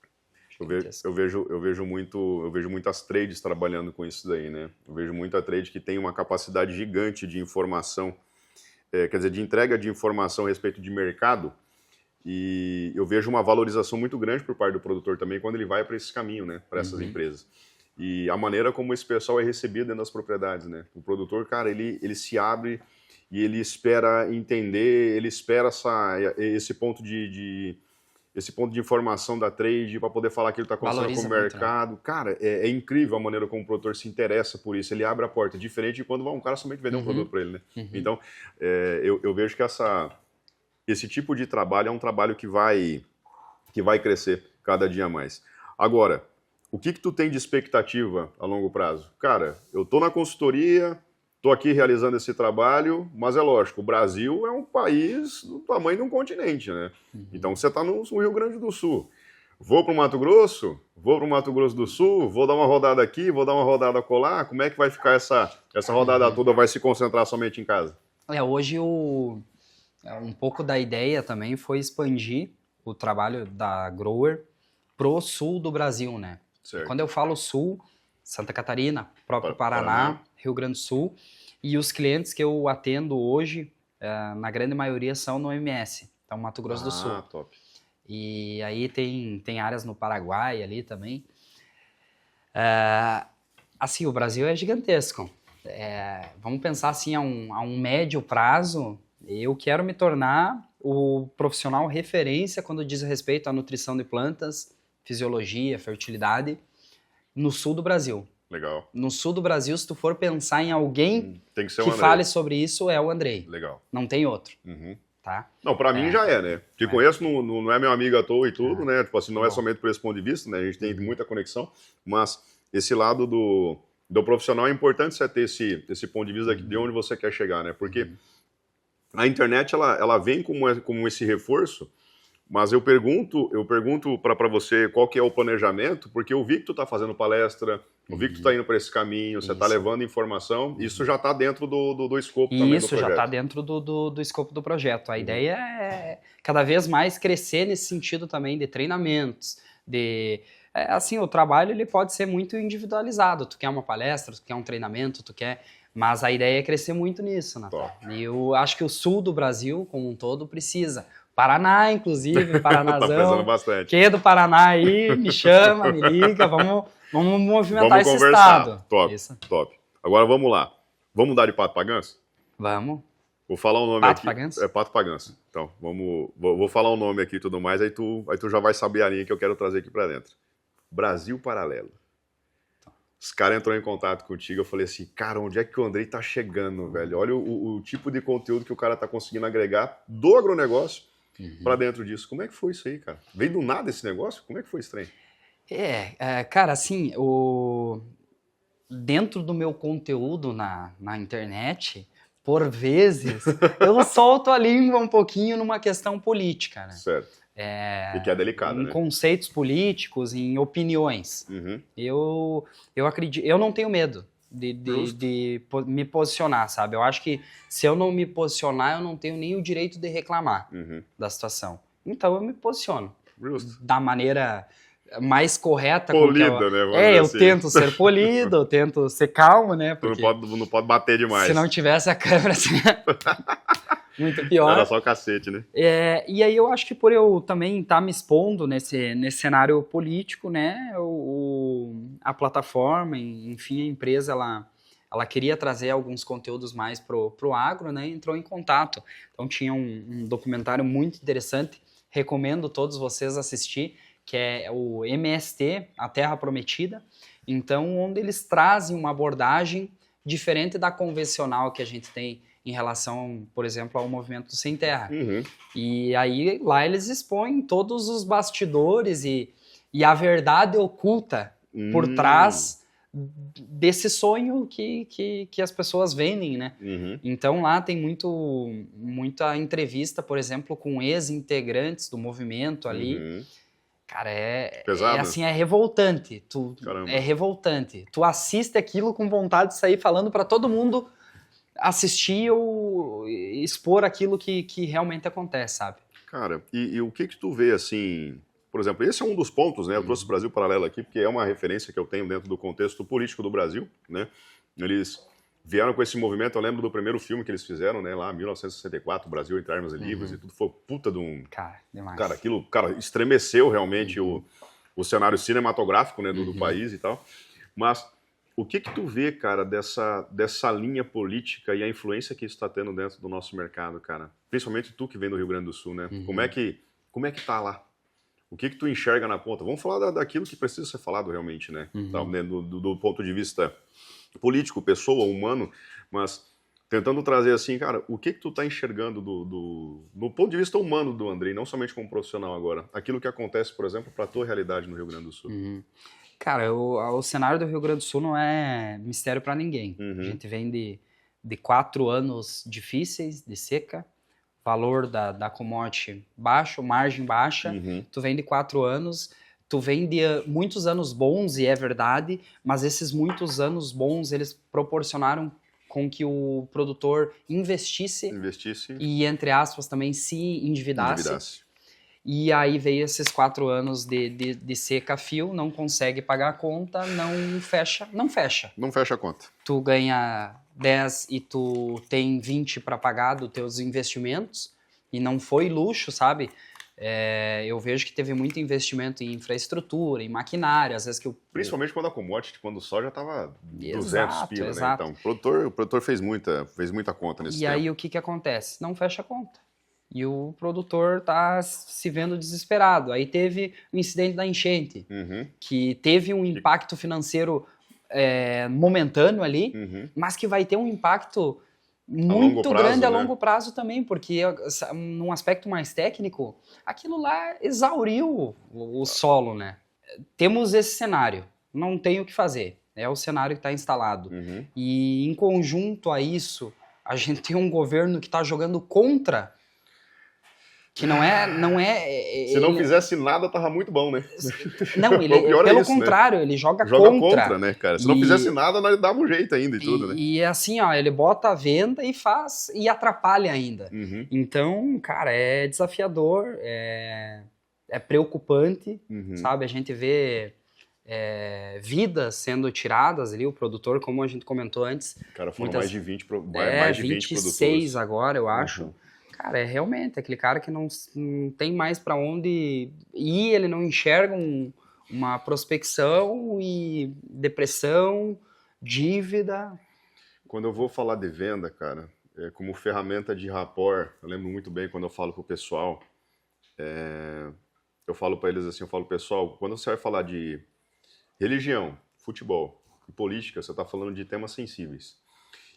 Eu vejo muitas trades trabalhando com isso daí, né? Eu vejo muita trade que tem uma capacidade gigante de informação, quer dizer, de entrega de informação a respeito de mercado, e eu vejo uma valorização muito grande por parte do produtor também quando ele vai para esse caminho, né? Para essas empresas. E a maneira como esse pessoal é recebido dentro das propriedades, né? O produtor, cara, ele se abre e ele espera entender, ele espera esse ponto de esse ponto de informação da trade para poder falar aquilo que está acontecendo Valoriza com o muito, né? mercado. Cara, é incrível a maneira como o produtor se interessa por isso. Ele abre a porta, diferente de quando um cara somente vender um produto para ele, né? Então, eu vejo que esse tipo de trabalho é um trabalho que vai crescer cada dia mais. Agora, o que tu tem de expectativa a longo prazo? Cara, eu tô na consultoria, tô aqui realizando esse trabalho, mas é lógico, o Brasil é um país do tamanho de um continente, né? Então você tá no Rio Grande do Sul. Vou para o Mato Grosso? Vou para o Mato Grosso do Sul, vou dar uma rodada aqui, vou dar uma rodada colar. Como é que vai ficar essa rodada toda? Vai se concentrar somente em casa? Hoje um pouco da ideia também foi expandir o trabalho da Grower pro sul do Brasil, né? Certo. Quando eu falo sul, Santa Catarina, próprio Paraná, Rio Grande do Sul, e os clientes que eu atendo hoje, na grande maioria são no MS, então Mato Grosso do Sul. Ah, top. E aí tem áreas no Paraguai ali também. Assim, o Brasil é gigantesco. Vamos pensar assim, a um médio prazo, eu quero me tornar o profissional referência quando diz respeito à nutrição de plantas, fisiologia, fertilidade, no sul do Brasil. Legal. No sul do Brasil, se tu for pensar em alguém tem que ser que o Andrei. fale sobre isso, é o Andrei. Legal. Não tem outro. Tá? Não, pra mim já é, né? Te conheço, não é meu amigo à toa e tudo, né? Tipo assim, não é somente por esse ponto de vista, né? A gente tem muita conexão, mas esse lado do profissional é importante você ter esse ponto de vista de onde você quer chegar, né? Porque a internet, ela vem como esse reforço, mas eu pergunto para você qual que é o planejamento, porque eu vi que tu tá fazendo palestra, eu vi que tu tá indo para esse caminho, você tá levando informação, isso já tá dentro do escopo também do projeto. Isso já tá dentro do escopo do projeto. A ideia é cada vez mais crescer nesse sentido também de treinamentos, assim, o trabalho ele pode ser muito individualizado. Tu quer uma palestra, tu quer um treinamento, mas a ideia é crescer muito nisso, Natal. E eu acho que o sul do Brasil, como um todo, precisa. Paraná, inclusive, Paranazão. Tá precisando bastante. Quem é do Paraná aí, me chama, me liga, vamos movimentar vamos esse conversar. estado. Top, Isso. top. Agora vamos lá. Vamos mudar de Pato pra Ganso? Vamos. Vou falar o nome Pato aqui. pra Ganso? É Pato pra Ganso. Então, vou falar o nome aqui e tudo mais, aí tu já vai saber a linha que eu quero trazer aqui pra dentro. Brasil Paralelo. Os caras entrou em contato contigo, eu falei assim, cara, onde é que o Andrei tá chegando, velho? Olha o tipo de conteúdo que o cara tá conseguindo agregar do agronegócio pra dentro disso. Como é que foi isso aí, cara? Veio do nada esse negócio? Como é que foi esse trem? Cara, assim, dentro do meu conteúdo na internet, por vezes, eu solto a língua um pouquinho numa questão política, né? Certo. E que é delicado, em né? conceitos políticos, em opiniões. Eu acredito, eu não tenho medo de me posicionar, sabe? Eu acho que se eu não me posicionar, eu não tenho nem o direito de reclamar da situação. Então eu me posiciono. Justo. Da maneira mais correta. Polida, né? Vamos dizer eu assim. tento ser polido, eu tento ser calmo, né? Porque não pode bater demais. Se não tivesse a câmera, assim, muito pior. Era só cacete, né? E aí eu acho que por eu também estar me expondo nesse cenário político, né, a plataforma, enfim, a empresa, ela queria trazer alguns conteúdos mais pro agro, né, entrou em contato. Então tinha um documentário muito interessante, recomendo todos vocês assistir, que é o MST, A Terra Prometida, então onde eles trazem uma abordagem diferente da convencional que a gente tem em relação, por exemplo, ao movimento do Sem Terra. E aí lá eles expõem todos os bastidores e a verdade oculta por trás desse sonho que as pessoas vendem, né? Então lá tem muita entrevista, por exemplo, com ex-integrantes do movimento ali. Cara, assim, é revoltante. É revoltante. Tu assiste aquilo com vontade de sair falando para todo mundo assistir ou expor aquilo que realmente acontece, sabe? Cara, e o que tu vê, assim... Por exemplo, esse é um dos pontos, né? Eu trouxe o Brasil Paralelo aqui, porque é uma referência que eu tenho dentro do contexto político do Brasil, né? Eles vieram com esse movimento, eu lembro do primeiro filme que eles fizeram, né? Lá em 1964, Brasil entre armas e livros, e tudo foi puta de um... Cara, demais. Cara, aquilo, estremeceu realmente o cenário cinematográfico, né, do país e tal. Mas o que tu vê, cara, dessa linha política e a influência que isso está tendo dentro do nosso mercado, cara? Principalmente tu que vem do Rio Grande do Sul, né? Como é que tá lá? O que tu enxerga na ponta? Vamos falar daquilo que precisa ser falado realmente, né? Tá, né, do ponto de vista político, pessoa, humano, mas tentando trazer assim, cara, o que tu tá enxergando do ponto de vista humano do Andrei, não somente como profissional agora, aquilo que acontece, por exemplo, para a tua realidade no Rio Grande do Sul? Cara, o cenário do Rio Grande do Sul não é mistério para ninguém. A gente vem de 4 anos difíceis, de seca, valor da commodity baixo, margem baixa. Tu vem de 4 anos, tu vem de muitos anos bons, e é verdade, mas esses muitos anos bons, eles proporcionaram com que o produtor investisse e, entre aspas, também se endividasse. E aí veio esses 4 anos de seca a fio, não consegue pagar a conta, não fecha. Não fecha a conta. Tu ganha 10 e tu tem 20 para pagar dos teus investimentos, e não foi luxo, sabe? Eu vejo que teve muito investimento em infraestrutura, em maquinário, às vezes que Principalmente quando a commodity, quando o sol já estava 200 pila, né? Exato. Então, o produtor fez muita conta nesse tempo. E aí o que acontece? Não fecha a conta. E o produtor tá se vendo desesperado. Aí teve o incidente da enchente, que teve um impacto financeiro momentâneo ali, mas que vai ter um impacto muito grande a longo prazo também, porque num aspecto mais técnico, aquilo lá exauriu o solo, né? Temos esse cenário, não tem o que fazer, é o cenário que está instalado. E em conjunto a isso, a gente tem um governo que está jogando contra, que não é Se não fizesse nada, tava muito bom, né? Não, pelo contrário, né? Ele joga contra, né, cara? Se não fizesse nada, nós dava um jeito ainda e tudo, né? E assim, ó, ele bota a venda e faz, e atrapalha ainda. Então, cara, é desafiador, é preocupante, sabe? A gente vê vidas sendo tiradas ali, o produtor, como a gente comentou antes. Cara, foram mais de 20 produtores. 26 agora, eu acho. Cara, é realmente aquele cara que não tem mais para onde ir, ele não enxerga uma prospecção e depressão, dívida. Quando eu vou falar de venda, cara, como ferramenta de rapport, eu lembro muito bem quando eu falo pro pessoal, eu falo para eles assim, pessoal, quando você vai falar de religião, futebol e política, você está falando de temas sensíveis.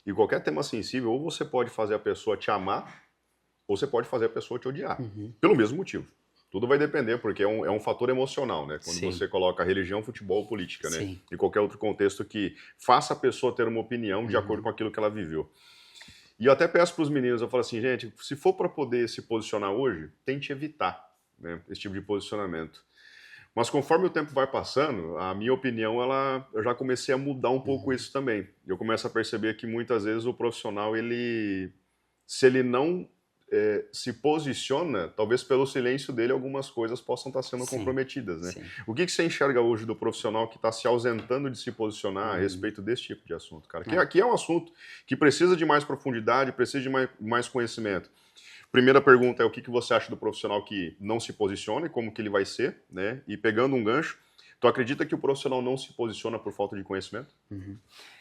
E qualquer tema sensível, ou você pode fazer a pessoa te amar, ou você pode fazer a pessoa te odiar, pelo mesmo motivo. Tudo vai depender, porque é um fator emocional, né? Quando você coloca religião, futebol, política, né? Sim. E qualquer outro contexto que faça a pessoa ter uma opinião de acordo com aquilo que ela viveu. E eu até peço para os meninos, eu falo assim, gente, se for para poder se posicionar hoje, tente evitar, né, esse tipo de posicionamento. Mas conforme o tempo vai passando, a minha opinião, eu já comecei a mudar um pouco isso também. Eu começo a perceber que muitas vezes o profissional, se ele não se posiciona, talvez pelo silêncio dele algumas coisas possam estar sendo comprometidas, né? O que você enxerga hoje do profissional que está se ausentando de se posicionar a respeito desse tipo de assunto, cara? Que aqui é um assunto que precisa de mais profundidade, precisa de mais conhecimento. Primeira pergunta é o que você acha do profissional que não se posiciona e como que ele vai ser, né? E pegando um gancho, tu acredita que o profissional não se posiciona por falta de conhecimento?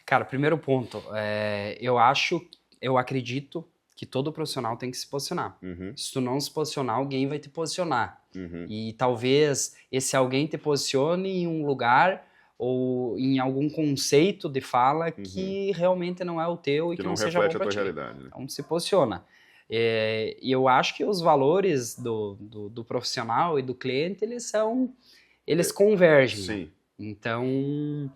Cara, primeiro ponto, eu acredito que todo profissional tem que se posicionar. Se tu não se posicionar, alguém vai te posicionar. E talvez esse alguém te posicione em um lugar ou em algum conceito de fala que realmente não é o teu e que não seja bom pra ti. Realidade, né? Então se posiciona. E eu acho que os valores do profissional e do cliente, eles convergem. Sim. Né? Então,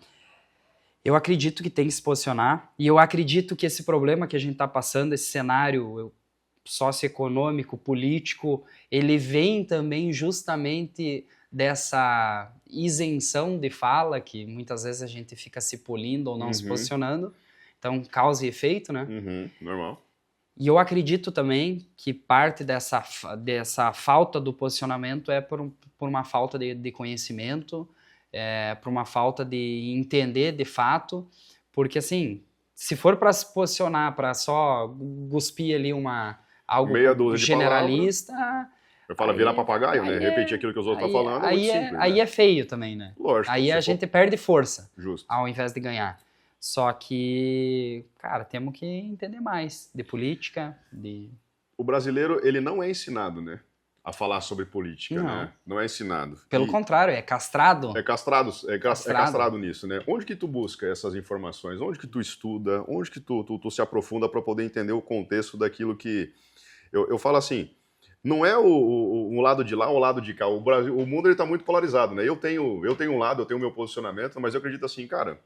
eu acredito que tem que se posicionar, e eu acredito que esse problema que a gente está passando, esse cenário socioeconômico, político, ele vem também justamente dessa isenção de fala, que muitas vezes a gente fica se polindo ou não se posicionando, então causa e efeito, né? Normal. E eu acredito também que parte dessa falta do posicionamento é por uma falta de conhecimento, por uma falta de entender de fato, porque assim, se for para se posicionar, para só cuspir ali algo generalista... Eu falo virar papagaio, né? Repetir aquilo que os outros estão falando é muito simples. Aí é feio também, né? Lógico. Aí a gente perde força, Justo, ao invés de ganhar. Só que, cara, temos que entender mais de política, O brasileiro, ele não é ensinado, né? a falar sobre política, Não. né? Não é ensinado. Pelo contrário, é castrado. É castrado nisso, né? Onde que tu busca essas informações? Onde que tu estuda? Onde que tu se aprofunda para poder entender o contexto daquilo que... Eu falo assim, não é um lado de lá ou o lado de cá. O Brasil, o mundo está muito polarizado, né? Eu tenho um lado, eu tenho o meu posicionamento, mas eu acredito assim, cara,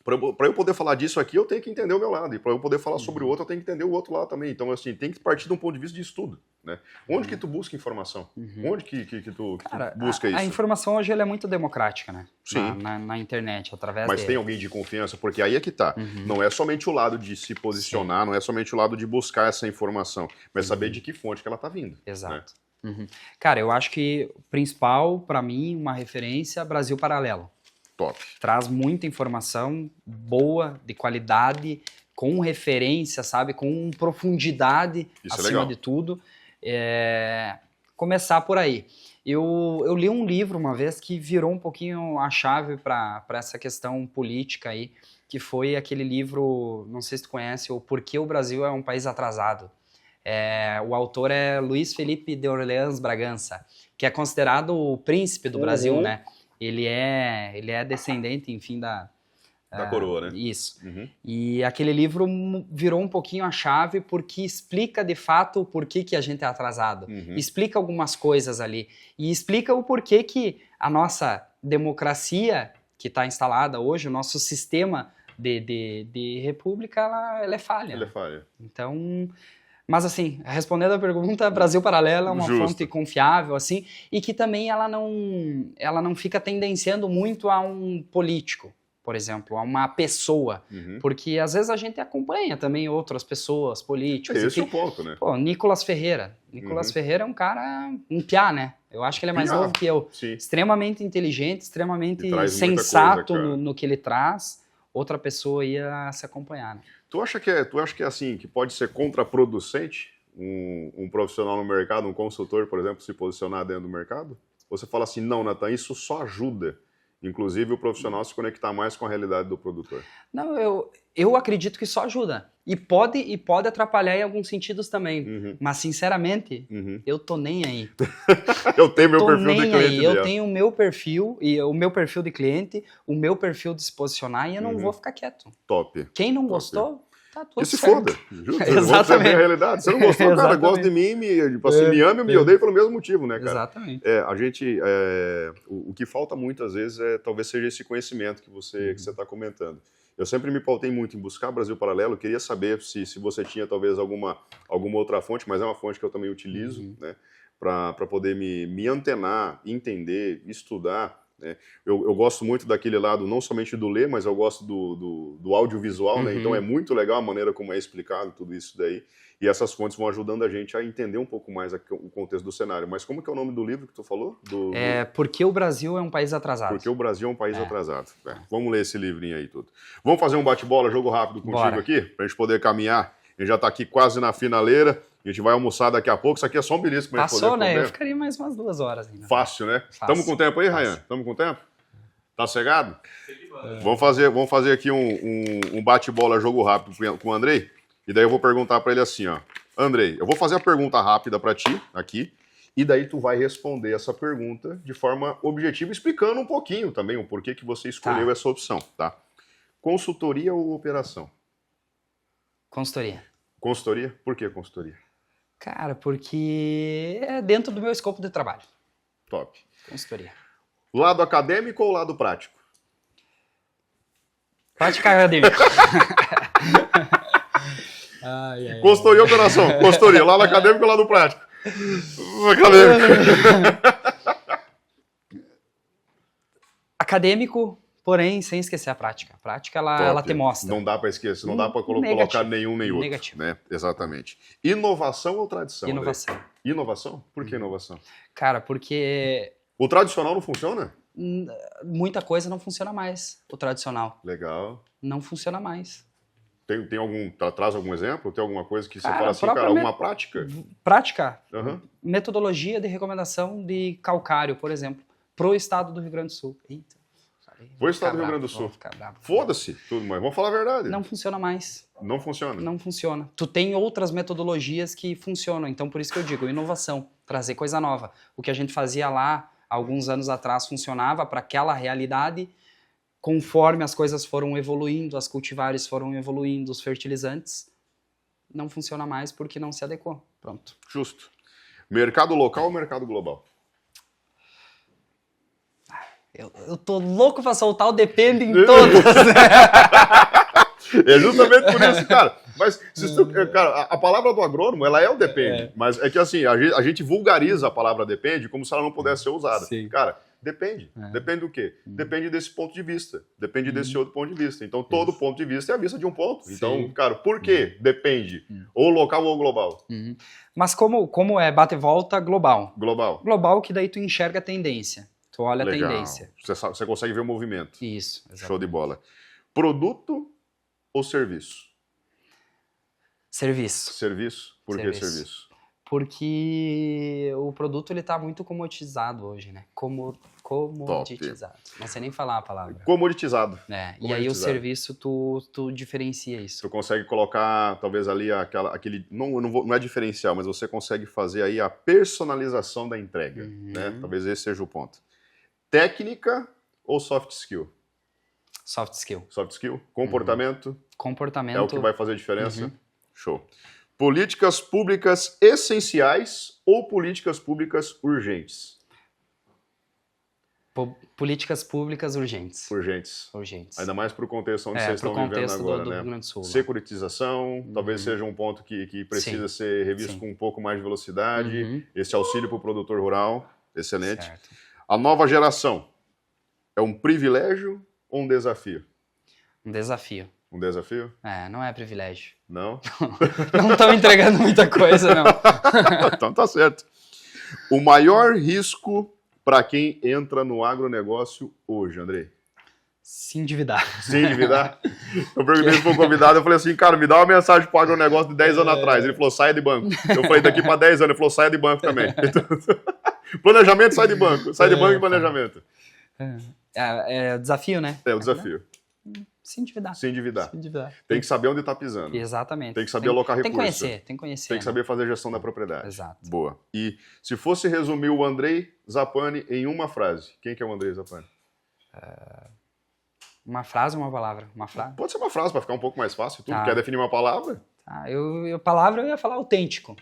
para eu poder falar disso aqui, eu tenho que entender o meu lado. E para eu poder falar sobre o outro, eu tenho que entender o outro lado também. Então, assim, tem que partir de um ponto de vista de estudo, né? Onde que tu busca informação? Onde que tu busca isso? A informação hoje ela é muito democrática, né? Sim. Na internet, através Mas tem alguém de confiança? Porque aí é que tá. Não é somente o lado de se posicionar, não é somente o lado de buscar essa informação, mas saber de que fonte que ela tá vindo. Exato. Né? Cara, eu acho que o principal, para mim, uma referência, Brasil Paralelo. Top. Traz muita informação boa, de qualidade, com referência, sabe? Com profundidade, Isso é acima legal. de tudo. Começar por aí. Eu li um livro uma vez que virou um pouquinho a chave para essa questão política aí, que foi aquele livro, não sei se tu conhece, o Porquê o Brasil é um País Atrasado. O autor é Luiz Felipe de Orleans Bragança, que é considerado o príncipe do Brasil, né? Ele é descendente, enfim, Da coroa, né? Isso. E aquele livro virou um pouquinho a chave porque explica de fato o porquê que a gente é atrasado. Explica algumas coisas ali. E explica o porquê que a nossa democracia que está instalada hoje, o nosso sistema de república, ela é falha. Ele é falha. Então... Mas assim, respondendo a pergunta, Brasil Paralelo é uma fonte confiável, assim, e que também ela não fica tendenciando muito a um político, por exemplo, a uma pessoa, porque às vezes a gente acompanha também outras pessoas, políticos. Esse é o ponto, né? Pô, Nicolas Ferreira. Nicolas Ferreira é um cara, um piá, né? Eu acho que ele é mais novo que eu. Sim. Extremamente inteligente, extremamente sensato no que ele traz. Outra pessoa ia se acompanhar, né? Tu acha que é assim, que pode ser contraproducente um profissional no mercado, um consultor, por exemplo, se posicionar dentro do mercado? Você fala assim, não, Nathan, isso só ajuda, inclusive, o profissional a se conectar mais com a realidade do produtor. Não, eu acredito que só ajuda. E pode atrapalhar em alguns sentidos também. Mas, sinceramente, eu tô nem aí. Eu tenho meu perfil de cliente aí. Eu tenho o meu perfil, e o meu perfil de cliente, o meu perfil de se posicionar, e eu não vou ficar quieto. Top. Quem não gostou, tá tudo que se certo. foda. Justo. Exatamente. A realidade. Se você não gostou, cara, gosta de mim, me ama e me odeia pelo mesmo motivo, né, cara? Exatamente. A gente, o que falta muitas vezes talvez seja esse conhecimento que você está comentando. Eu sempre me pautei muito em buscar Brasil Paralelo, queria saber se você tinha talvez alguma outra fonte, mas é uma fonte que eu também utilizo, né, para poder me antenar, entender, estudar, né. Eu gosto muito daquele lado, não somente do ler, mas eu gosto do audiovisual, né, então é muito legal a maneira como é explicado tudo isso daí, e essas fontes vão ajudando a gente a entender um pouco mais o contexto do cenário. Mas como que é o nome do livro que tu falou? Porque o Brasil é um país atrasado. Porque o Brasil é um país atrasado. Vamos ler esse livrinho aí tudo. Vamos fazer um bate-bola, jogo rápido contigo aqui, pra gente poder caminhar. A gente já tá aqui quase na finaleira, a gente vai almoçar daqui a pouco. Isso aqui é só um belisco pra gente poder Passou, né? comer. Eu ficaria mais umas 2 horas ainda. Fácil, né? Fácil. Tamo com tempo aí, Ryan? Tamo com tempo? Tá cegado? Vamos fazer aqui um bate-bola, jogo rápido com o Andrei. E daí eu vou perguntar pra ele assim, ó. Andrei, eu vou fazer a pergunta rápida pra ti, aqui. E daí tu vai responder essa pergunta de forma objetiva, explicando um pouquinho também o porquê que você escolheu essa opção, tá? Consultoria ou operação? Consultoria. Consultoria? Por que consultoria? Cara, porque é dentro do meu escopo de trabalho. Top. Consultoria. Lado acadêmico ou lado prático? Prática acadêmica. Consultoria ou operação? Consultoria. Lado acadêmico ou lado prático? Acadêmico. Acadêmico, porém, sem esquecer a prática. A prática, ela te mostra. Não dá para esquecer, não dá para colocar nenhum nem outro. Negativo. Né? Exatamente. Inovação ou tradição? Inovação. André? Inovação? Por que inovação? Cara, porque O tradicional não funciona? muita coisa não funciona mais. O tradicional. Legal. Não funciona mais. Tem algum, traz algum exemplo? Tem alguma coisa que você Cara, fala assim, cara, alguma prática? Prática? Uhum. Metodologia de recomendação de calcário, por exemplo, pro estado do Rio Grande do Sul. Eita. Pro estado do Rio Grande do Sul. Foda-se, tudo, mas vamos falar a verdade. Não funciona mais. Não funciona. Não funciona. Tu tem outras metodologias que funcionam, então por isso que eu digo, inovação. trazer coisa nova. O que a gente fazia lá, alguns anos atrás, funcionava para aquela realidade. Conforme as coisas foram evoluindo, as cultivares foram evoluindo, os fertilizantes, não funciona mais porque não se adequou. Pronto. Justo. Mercado local ou mercado global? Eu tô louco pra soltar o depende em todos. É justamente por isso, cara. Mas, cara, a palavra do agrônomo, ela é o depende. Mas é que assim, a gente vulgariza a palavra depende como se ela não pudesse ser usada. Sim. Cara, depende. Depende do quê? Depende desse ponto de vista. Depende desse outro ponto de vista. Então, todo ponto de vista é a vista de um ponto. Sim. Então, cara, por quê? Depende. Ou local ou global. Mas como é bate e volta, global. Global. Global que daí tu enxerga a tendência. Tu olha Legal. a tendência. Você consegue ver o movimento. Isso, exatamente. Show de bola. Produto ou serviço? Serviço. Serviço? Por que serviço? Porque o produto ele tá muito comoditizado hoje, né? Comoditizado. Não sei nem falar a palavra. Comoditizado. E aí o serviço tu diferencia isso. Tu consegue colocar, talvez ali, aquele... Não é diferencial, mas você consegue fazer aí a personalização da entrega. Né? Talvez esse seja o ponto. Técnica ou soft skill? Soft skill. Soft skill. Comportamento. Comportamento. É o que vai fazer a diferença. Show. Políticas públicas essenciais ou políticas públicas urgentes? Políticas públicas urgentes. Urgentes. Ainda mais para o contexto onde vocês estão vivendo agora, do né? Rio Grande do Sul. Securitização, talvez seja um ponto que precisa ser revisto com um pouco mais de velocidade. Esse auxílio para o produtor rural, excelente. Certo. A nova geração é um privilégio ou um desafio? Um desafio. Um desafio? Não é privilégio. Não? Não estão entregando muita coisa, não. Então tá certo. O maior risco para quem entra no agronegócio hoje, Andrei? Se endividar. Se endividar? Eu perguntei para o convidado, eu falei assim, cara, me dá uma mensagem para o agronegócio de 10 anos atrás. Ele falou, saia de banco. Eu falei, daqui para 10 anos. Ele falou, saia de banco também. Então, planejamento, sai de banco. Sai de banco e planejamento. É o desafio, né? É o desafio. Se endividar. Se endividar. Tem que saber onde está pisando. Exatamente. Tem que saber alocar recursos. Tem que conhecer. Tem que saber fazer gestão da propriedade. Exato. Boa. E se fosse resumir o Andrei Zappani em uma frase, quem que é o Andrei Zappani? Uma frase ou uma palavra? Uma frase? Pode ser uma frase para ficar um pouco mais fácil. Tu Tá. quer definir uma palavra? Palavra eu ia falar autêntico.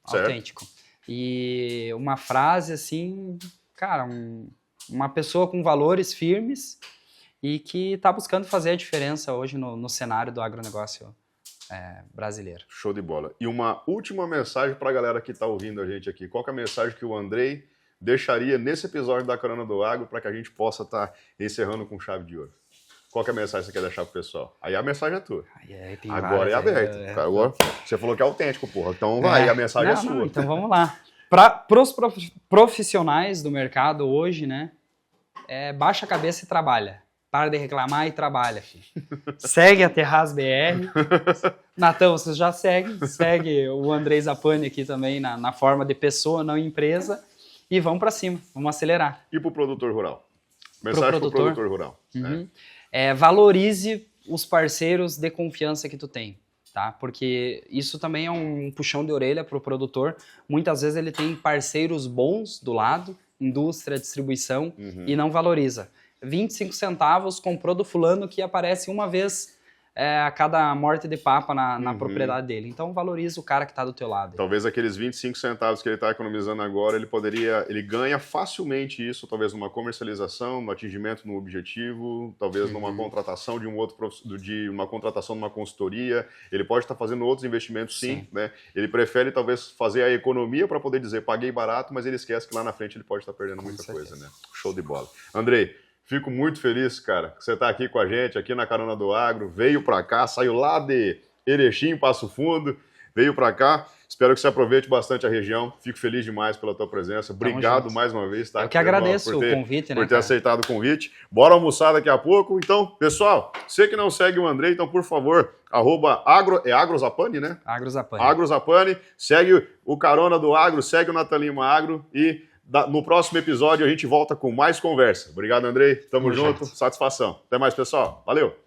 Certo. Autêntico. E uma frase assim, cara, uma pessoa com valores firmes e que está buscando fazer a diferença hoje no cenário do agronegócio brasileiro. Show de bola. E uma última mensagem para a galera que está ouvindo a gente aqui. Qual que é a mensagem que o Andrei deixaria nesse episódio da Carona do Agro para que a gente possa estar encerrando com chave de ouro? Qual que é a mensagem que você quer deixar pro pessoal? Aí a mensagem é tua. Tem Agora várias, é aberto. Agora, você falou que é autêntico, porra. Então vai, a mensagem é sua. Então vamos lá. Para os profissionais do mercado hoje, né? Baixa a cabeça e trabalha. Para de reclamar e trabalha, filho. Segue a Terraz BR. Natão, você já segue. Segue o Andrei Zappani aqui também na forma de pessoa, não empresa. E vamos para cima, vamos acelerar. E para o produtor rural? Mensagem para o produtor rural. Valorize os parceiros de confiança que tu tem. Tá? Porque isso também é um puxão de orelha para o produtor. Muitas vezes ele tem parceiros bons do lado, indústria, distribuição, e não valoriza. 25 centavos comprou do fulano que aparece uma vez a cada morte de papa na propriedade dele. Então valoriza o cara que está do teu lado. Talvez aqueles 25 centavos que ele está economizando agora, ele ganha facilmente isso, talvez numa comercialização, no atingimento no objetivo, talvez numa contratação de uma contratação numa consultoria. Ele pode estar fazendo outros investimentos, sim. Né? Ele prefere talvez fazer a economia para poder dizer paguei barato, mas ele esquece que lá na frente ele pode estar perdendo muita coisa, né? Show de bola. Andrei, fico muito feliz, cara, que você está aqui com a gente, aqui na Carona do Agro, veio para cá, saiu lá de Erechim, Passo Fundo, veio para cá. Espero que você aproveite bastante a região. Fico feliz demais pela tua presença. Obrigado mais uma vez. Tá? Eu que agradeço o convite, né? Por ter aceitado o convite. Bora almoçar daqui a pouco. Então, pessoal, você que não segue o Andrei, então, por favor, @agrozapani, né? Agrozapani. Agrozapani. Segue o Carona do Agro, segue o Nathan Lima Agro e no próximo episódio a gente volta com mais conversa. Obrigado, Andrei. Tamo junto. Satisfação. Até mais, pessoal. Valeu.